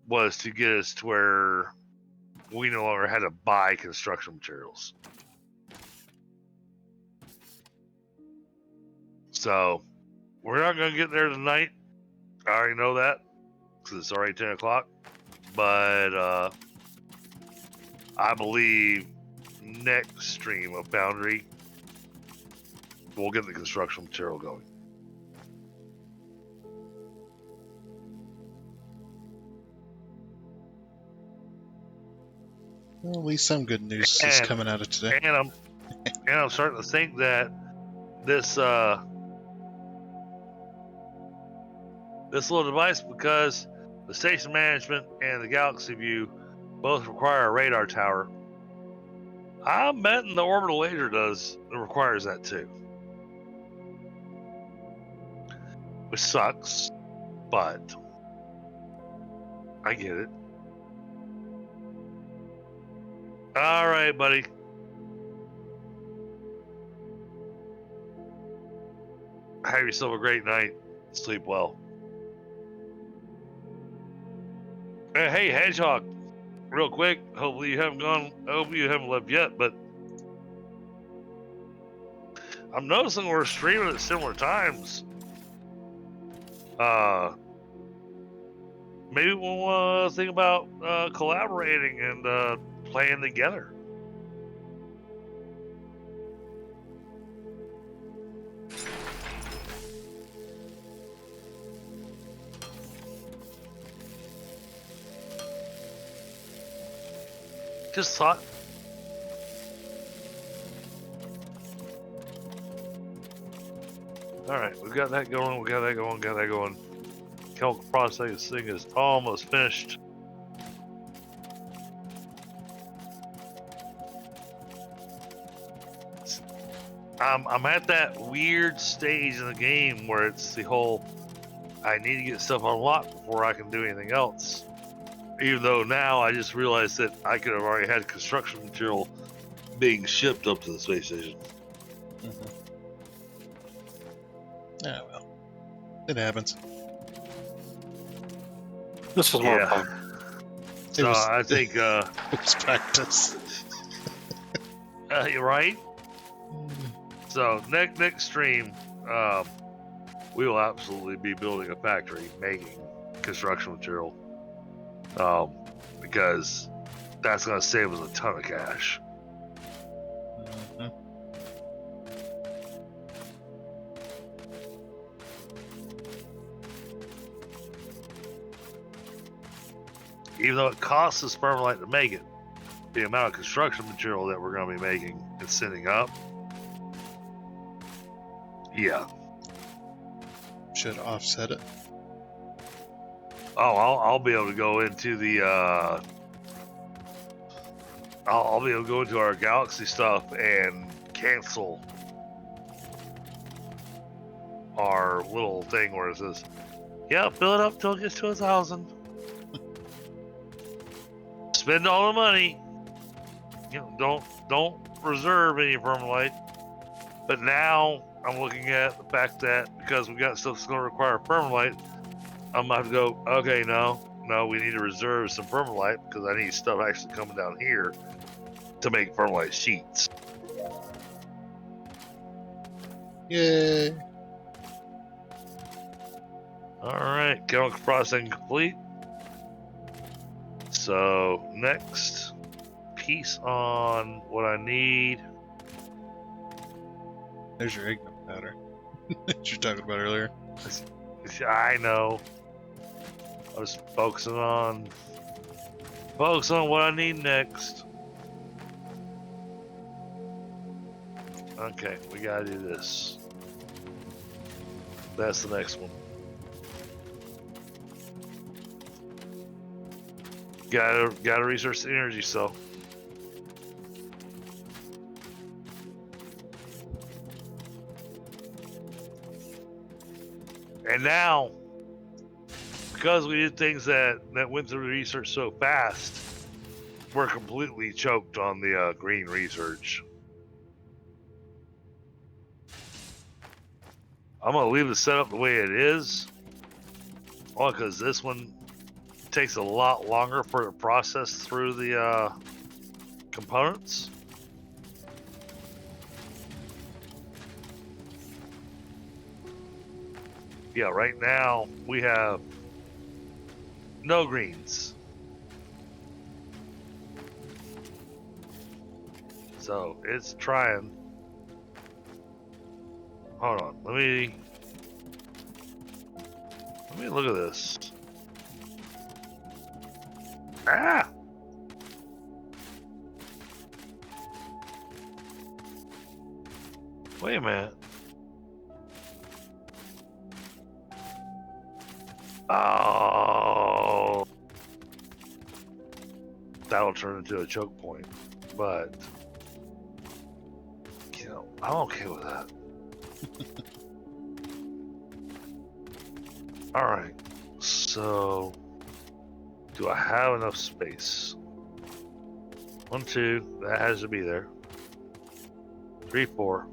was to get us to where we no longer had to buy construction materials. So we're not going to get there tonight. I already know that because it's already 10 o'clock. But I believe next stream of Foundry, we'll get the construction material going. Well, at least some good news is coming out of today. And I'm starting to think that this little device, because the station management and the Galaxy View both require a radar tower, I'm betting the orbital laser requires that too. Which sucks, but I get it. All right, buddy. Have yourself a great night. Sleep well. Hey, Hedgehog, real quick. Hopefully you haven't left yet, but I'm noticing we're streaming at similar times. Maybe we'll think about collaborating and playing together. Just thought. All right, we got that going. Got that going. Chemical processing is almost finished. I'm at that weird stage in the game where it's the whole, I need to get stuff unlocked before I can do anything else. Even though now I just realized that I could have already had construction material being shipped up to the space station. Mm-hmm. Yeah, well, it happens. This was more fun. So I think it was practice. You're right. So next stream, we will absolutely be building a factory making construction material, because that's going to save us a ton of cash. Mm-hmm. Even though it costs us permalite to make it, the amount of construction material that we're going to be making and sending up, yeah. Should offset it. Oh, I'll be able to go into the I'll be able to go into our Galaxy stuff and cancel our little thing where it says, yeah, fill it up till it gets to 1,000. Spend all the money. Don't reserve any permalite. But now I'm looking at the fact that because we got stuff that's going to require permalite, I'm going to have to go, okay, no, we need to reserve some permalite because I need stuff actually coming down here to make permalite sheets. Yay. All right, chemical processing complete. So next piece on what I need. There's your ignite powder that you're talking about earlier. I know. I was focusing on what I need next. Okay, we gotta do this. That's the next one. Gotta research the energy cell. And now, because we did things that went through the research so fast, we're completely choked on the green research. I'm gonna leave the setup the way it is, only because this one takes a lot longer for it to process through the components. Yeah, right now we have no greens. So it's trying. Hold on, let me look at this. Ah! Wait a minute. Oh, that'll turn into a choke point, but you know, I'm okay with that. All right, so do I have enough space? 1, 2, that has to be there. 3, 4.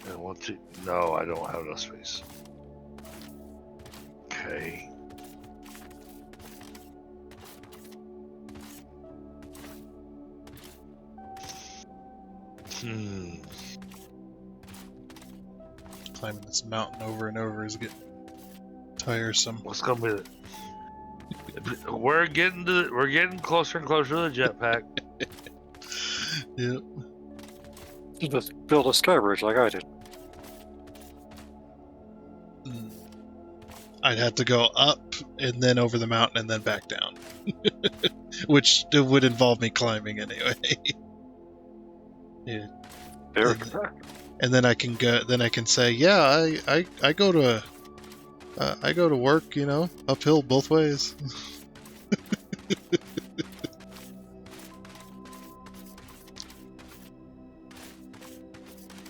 And 1, 2. No, I don't have enough space. Okay. Climbing this mountain over and over is getting tiresome. What's gonna be the... We're getting closer and closer to the jetpack. Yep. You just build a sky bridge like I did. I'd have to go up and then over the mountain and then back down, which would involve me climbing anyway. Yeah. And then I can go. Then I can say, yeah, I go to work, you know, uphill both ways.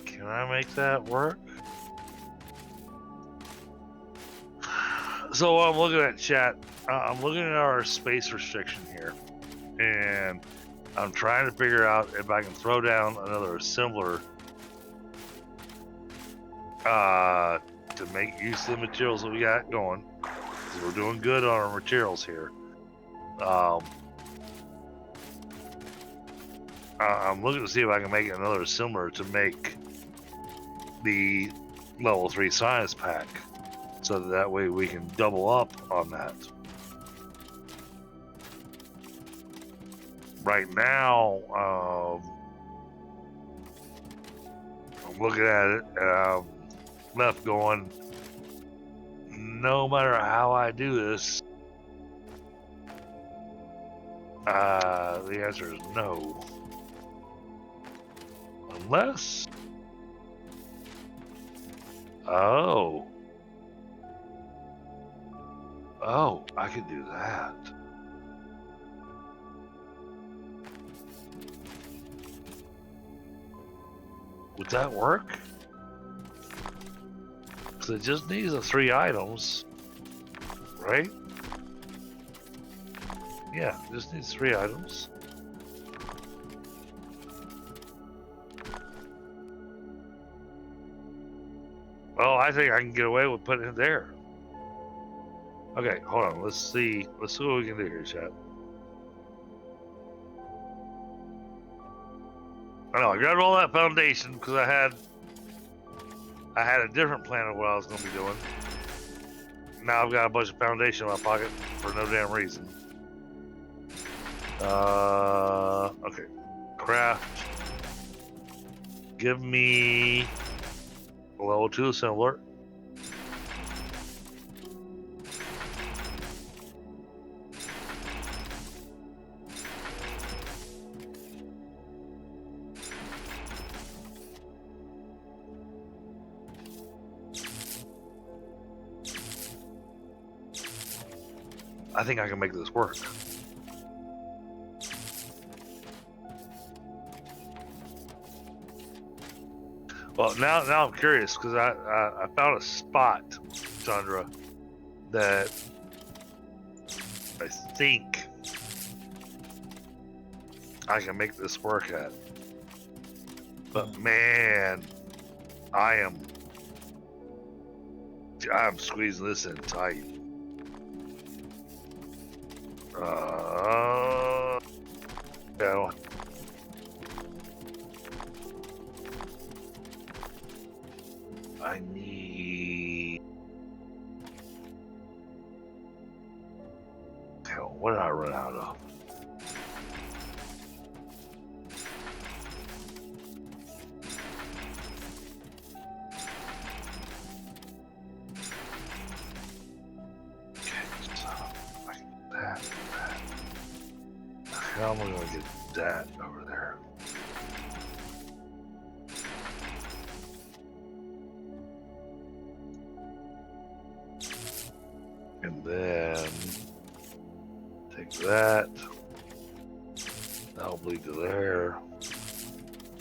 Can I make that work? So I'm looking at chat. I'm looking at our space restriction here, and I'm trying to figure out if I can throw down another assembler to make use of the materials that we got going. So we're doing good on our materials here. I'm looking to see if I can make another assembler to make the level 3 science pack, so that way we can double up on that. Right now, I'm looking at it, and I'm left going, no matter how I do this, the answer is no. Unless... Oh, I could do that. Would that work? Because it just needs the 3 items, right? Yeah, it just needs 3 items. Well, I think I can get away with putting it there. Okay, hold on. Let's see what we can do here, chat. I know I grabbed all that foundation because I had a different plan of what I was going to be doing. now I've got a bunch of foundation in my pocket for no damn reason. Okay. Craft. Give me a level 2 assembler. I think I can make this work. Well, now I'm curious because I found a spot, Chandra, that I think I can make this work at. But man, I'm squeezing this in tight. Yeah. I need. Hell, what did I run out of? How am I going to get that over there? And then take that. That'll bleed to there.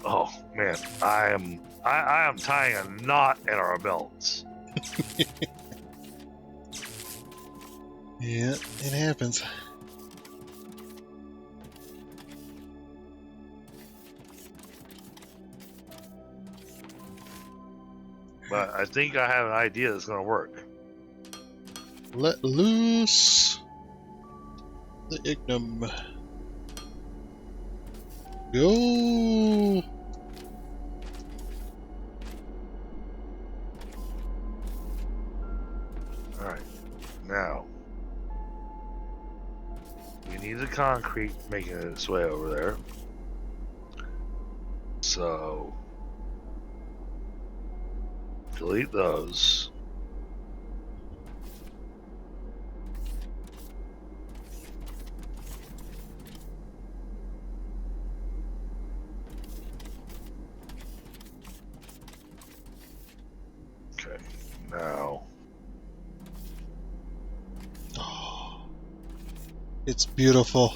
Oh man, I am tying a knot in our belts. Yeah, it happens. But I think I have an idea that's going to work. Let loose the ignum. Go. Alright, now we need the concrete making its way over there. So delete those. Okay, now Oh, it's beautiful.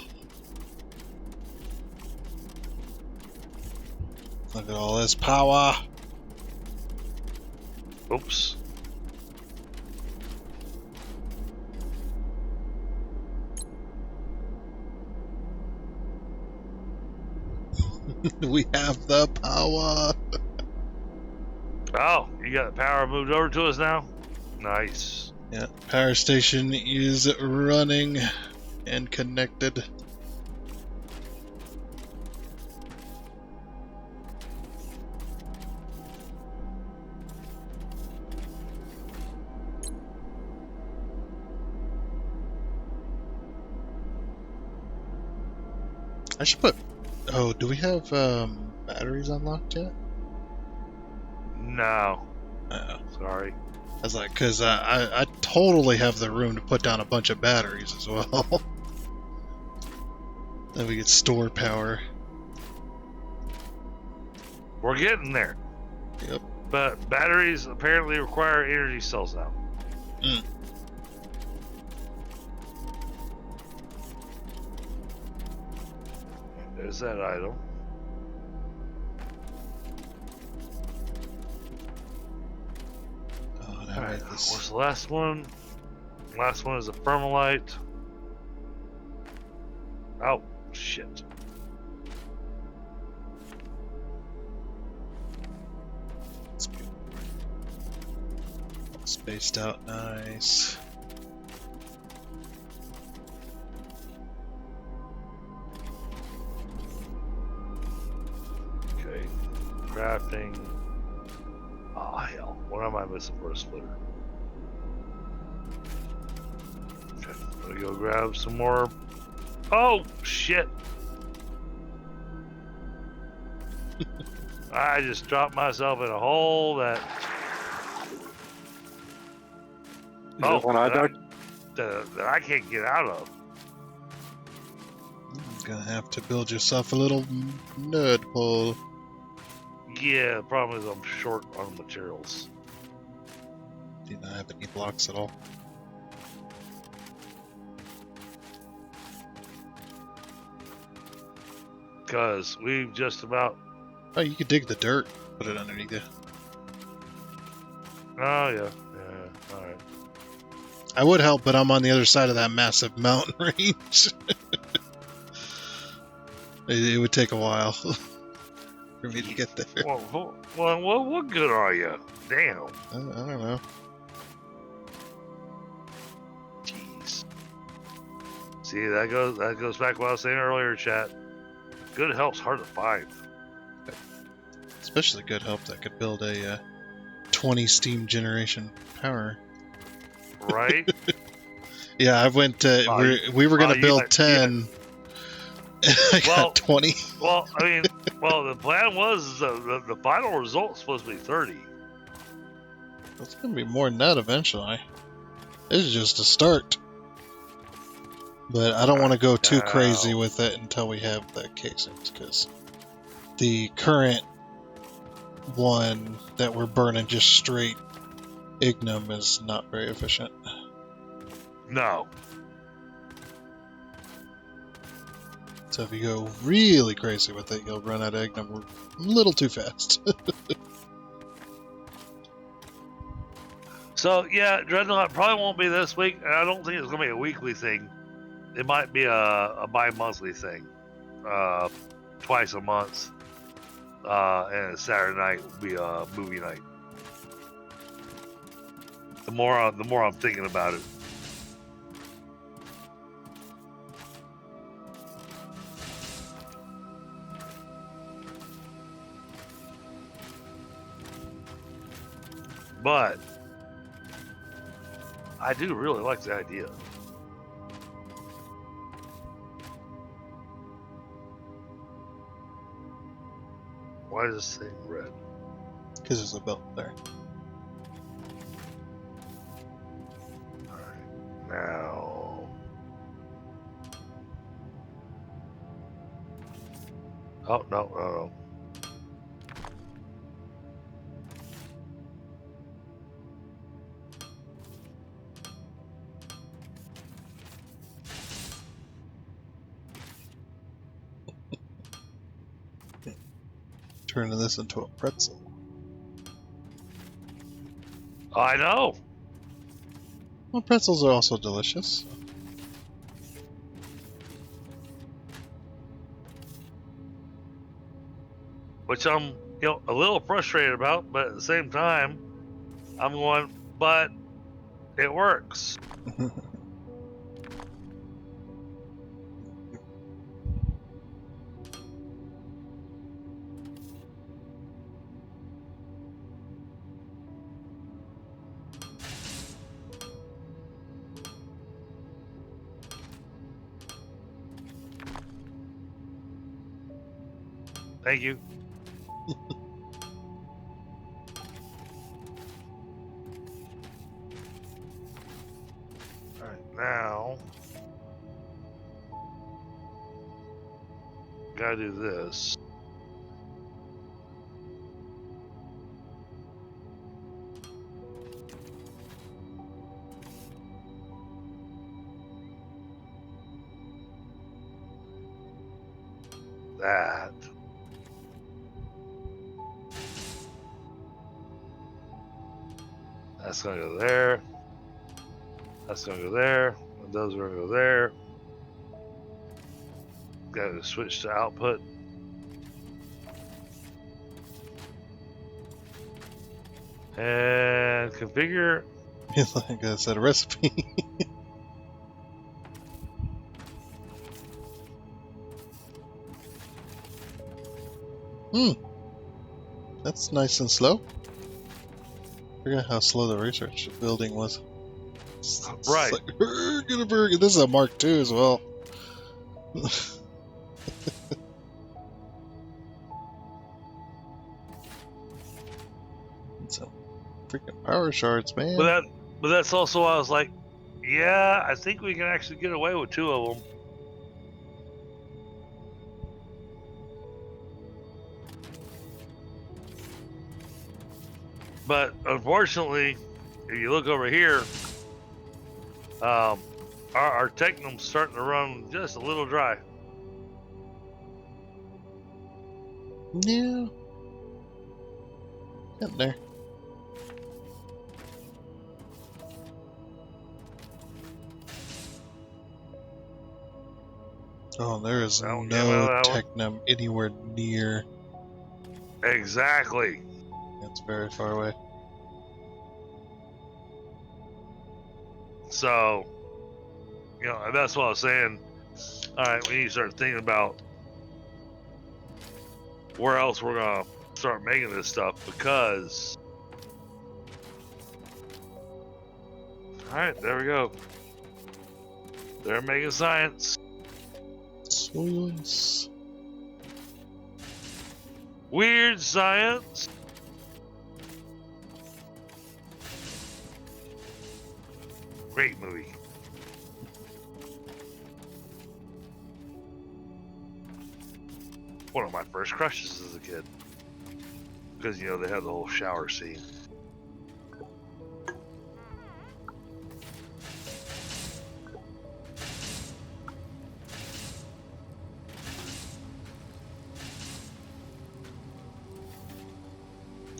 Look at all this power. oops. We have the power. Oh, you got the power moved over to us now? Nice. Yeah, power station is running and connected. I should put. Oh, do we have batteries unlocked yet? No, Oh. sorry. I was like, because I totally have the room to put down a bunch of batteries as well. Then we could store power. We're getting there. Yep. But batteries apparently require energy cells now. Mm. There's that item. Oh, now Alright, this. what's the last one? Last one is a permalite. Oh, shit. Spaced out nice. Okay, crafting. Oh, hell. What am I missing for a splitter? Let me go grab some more. Oh, shit. I just dropped myself in a hole that... Is that one I dug? That I can't get out of. You're gonna have to build yourself a little nerd pole. Yeah, the problem is I'm short on materials. Do you not have any blocks at all? Because we've just about... Oh, you could dig the dirt, put it underneath you. Oh, yeah. Yeah, alright. I would help, but I'm on the other side of that massive mountain range. It would take a while for me to get there. Well, what good are you? Damn. I don't know. Jeez. See, that goes back to what I was saying earlier, chat. Good help's hard to find. Especially good help that could build a 20 steam generation power. Right? Yeah, I went. We were gonna build 10. I got 20. Well, I mean, the plan was the final result's supposed to be 30. It's gonna be more than that eventually. This is just a start. But I don't want to go too crazy with it until we have the casings, because the current one that we're burning just straight ignum is not very efficient. No. So if you go really crazy with it, you'll run out of ignum a little too fast. So, yeah, Dreadnought probably won't be this week, and I don't think it's going to be a weekly thing. It might be a bi-monthly thing. Twice a month. And Saturday night will be a movie night. The more I'm thinking about it. But I do really like the idea. Why is this thing red? Because there's a belt there. Alright, now... Oh, no. Turning this into a pretzel. I know. Well, pretzels are also delicious. Which I'm, a little frustrated about, but at the same time, I'm going, but it works. Thank you. Alright, now gotta do this. That. That's gonna go there. That's gonna go there. Those are gonna go there. Gotta switch to output. And configure. It's like I said, a recipe. That's nice and slow. I forgot how slow the research building was. It's Right. like, get a burger. This is a Mark II as well. Some freaking power shards, man. But that's also why I was like, yeah, I think we can actually get away with 2 of them. But unfortunately, if you look over here, our Technum's starting to run just a little dry. Yeah. Getting there. Oh, there is Don't get no out of that one. Technum anywhere near. Exactly. It's very far away. So, and that's what I was saying. All right, we need to start thinking about where else we're gonna start making this stuff, because. All right, there we go. They're making science. Science. Weird science. Great movie. One of my first crushes as a kid. Because, they had the whole shower scene.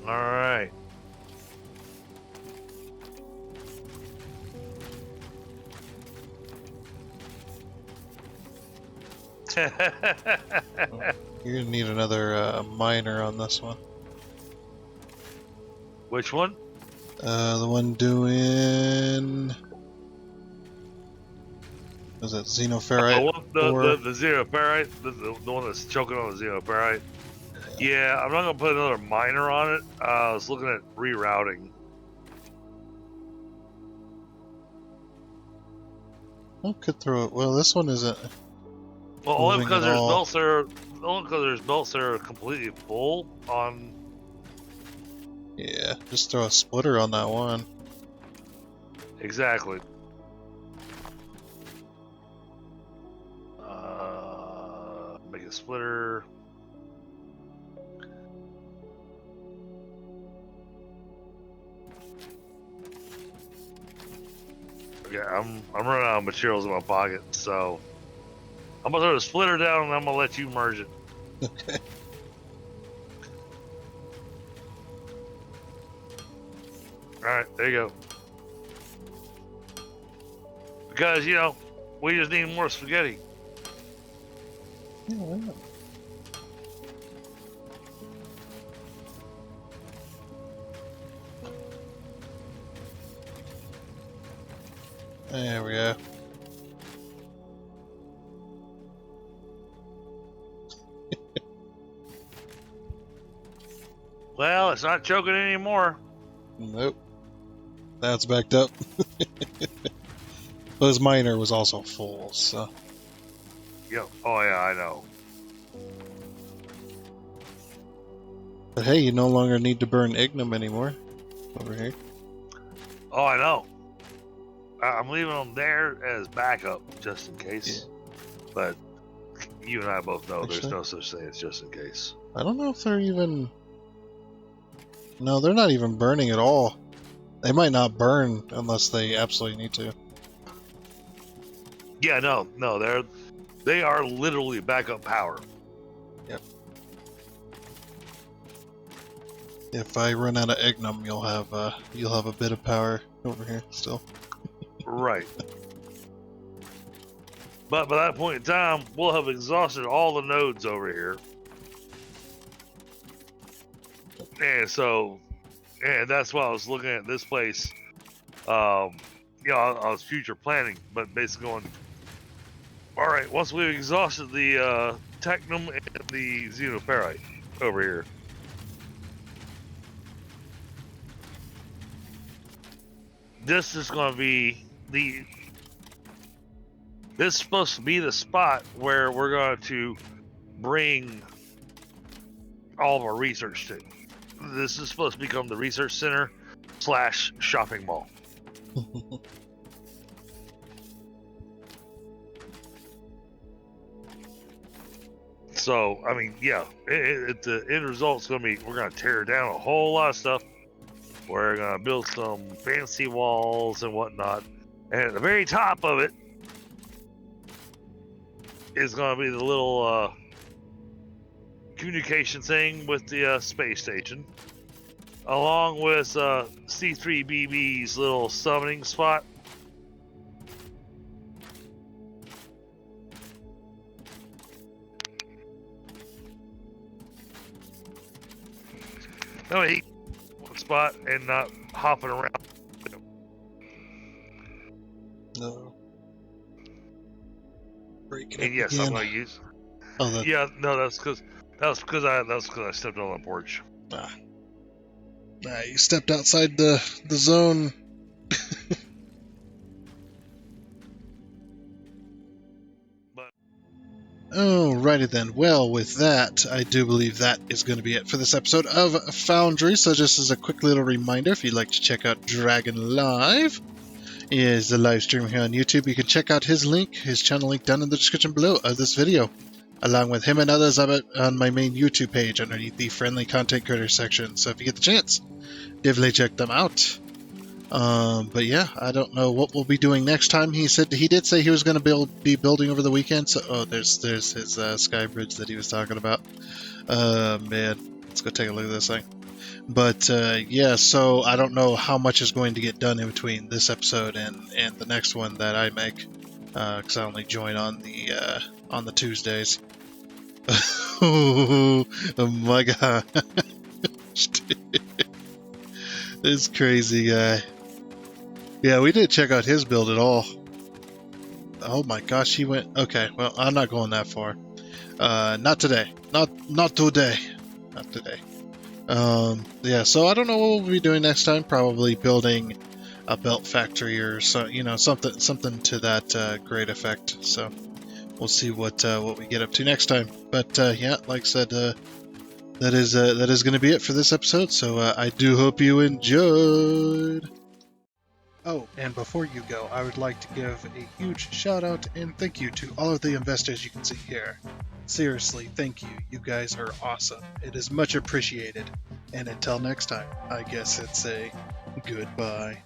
All right. You're gonna need another miner on this one. Which one? The one doing. Was it xenoferrite? The xenoferrite, the one that's choking on the xenoferrite. Yeah, I'm not gonna put another miner on it. I was looking at rerouting. I could throw it. Well, this one isn't. Well, only moving because at there's all. belts that are completely full on. Yeah, just throw a splitter on that one. Exactly. Make a splitter. Yeah, I'm running out of materials in my pocket, so I'm gonna throw the splitter down and I'm gonna let you merge it. Okay. All right, there you go. Because we just need more spaghetti. Yeah, why not? There we go. Well, it's not choking anymore. Nope. That's backed up. But his miner was also full, so. Yep. Oh yeah, I know. But hey, you no longer need to burn ignum anymore. Over here. Oh, I know. I'm leaving them there as backup, just in case. Yeah. But you and I both know there's Actually, no such thing as just in case. I don't know if they're even. No, they're not even burning at all. They might not burn unless they absolutely need to. Yeah, no, they are literally backup power. Yep. If I run out of ignum, you'll have a bit of power over here still. Right. But by that point in time, we'll have exhausted all the nodes over here. And that's why I was looking at this place. I was future planning, but basically going, all right, once we've exhausted the Technum and the Xenoferrite over here, this is going to be this is supposed to be the spot where we're going to bring all of our research to. This is supposed to become the research center / shopping mall. So, I mean, yeah, the end result's going to be, we're going to tear down a whole lot of stuff. We're going to build some fancy walls and whatnot. And at the very top of it is going to be the little communication thing with the space station, along with C3BB's little summoning spot. No, he one spot and not hopping around. No. Breaking And it yes, again. I'm going to use. Oh, that, Yeah, no, that's because I stepped on the porch. you stepped outside the zone. But Alrighty then. Well, with that, I do believe that is going to be it for this episode of Foundry. So just as a quick little reminder, if you'd like to check out Dragon Live, is the live stream here on YouTube. You can check out his channel link down in the description below of this video, along with him and others on my main YouTube page underneath the friendly content creator section. So if you get the chance, definitely check them out. But yeah, I don't know what we'll be doing next time. He did say he was going to be building over the weekend. So there's his sky bridge that he was talking about. Man, let's go take a look at this thing. But yeah, so I don't know how much is going to get done in between this episode and the next one that I make, because I only join on the Tuesdays. Oh my god. This crazy guy. Yeah, we didn't check out his build at all. Oh my gosh, he went... Okay, well, I'm not going that far. Not today. Not today. Not today. Yeah, so I don't know what we'll be doing next time. Probably building a belt factory or so, something to that great effect. So we'll see what we get up to next time. But yeah, like I said, that is going to be it for this episode. So I do hope you enjoyed. Oh, and before you go, I would like to give a huge shout out and thank you to all of the investors you can see here. Seriously, thank you. You guys are awesome. It is much appreciated. And until next time, I guess it's a goodbye.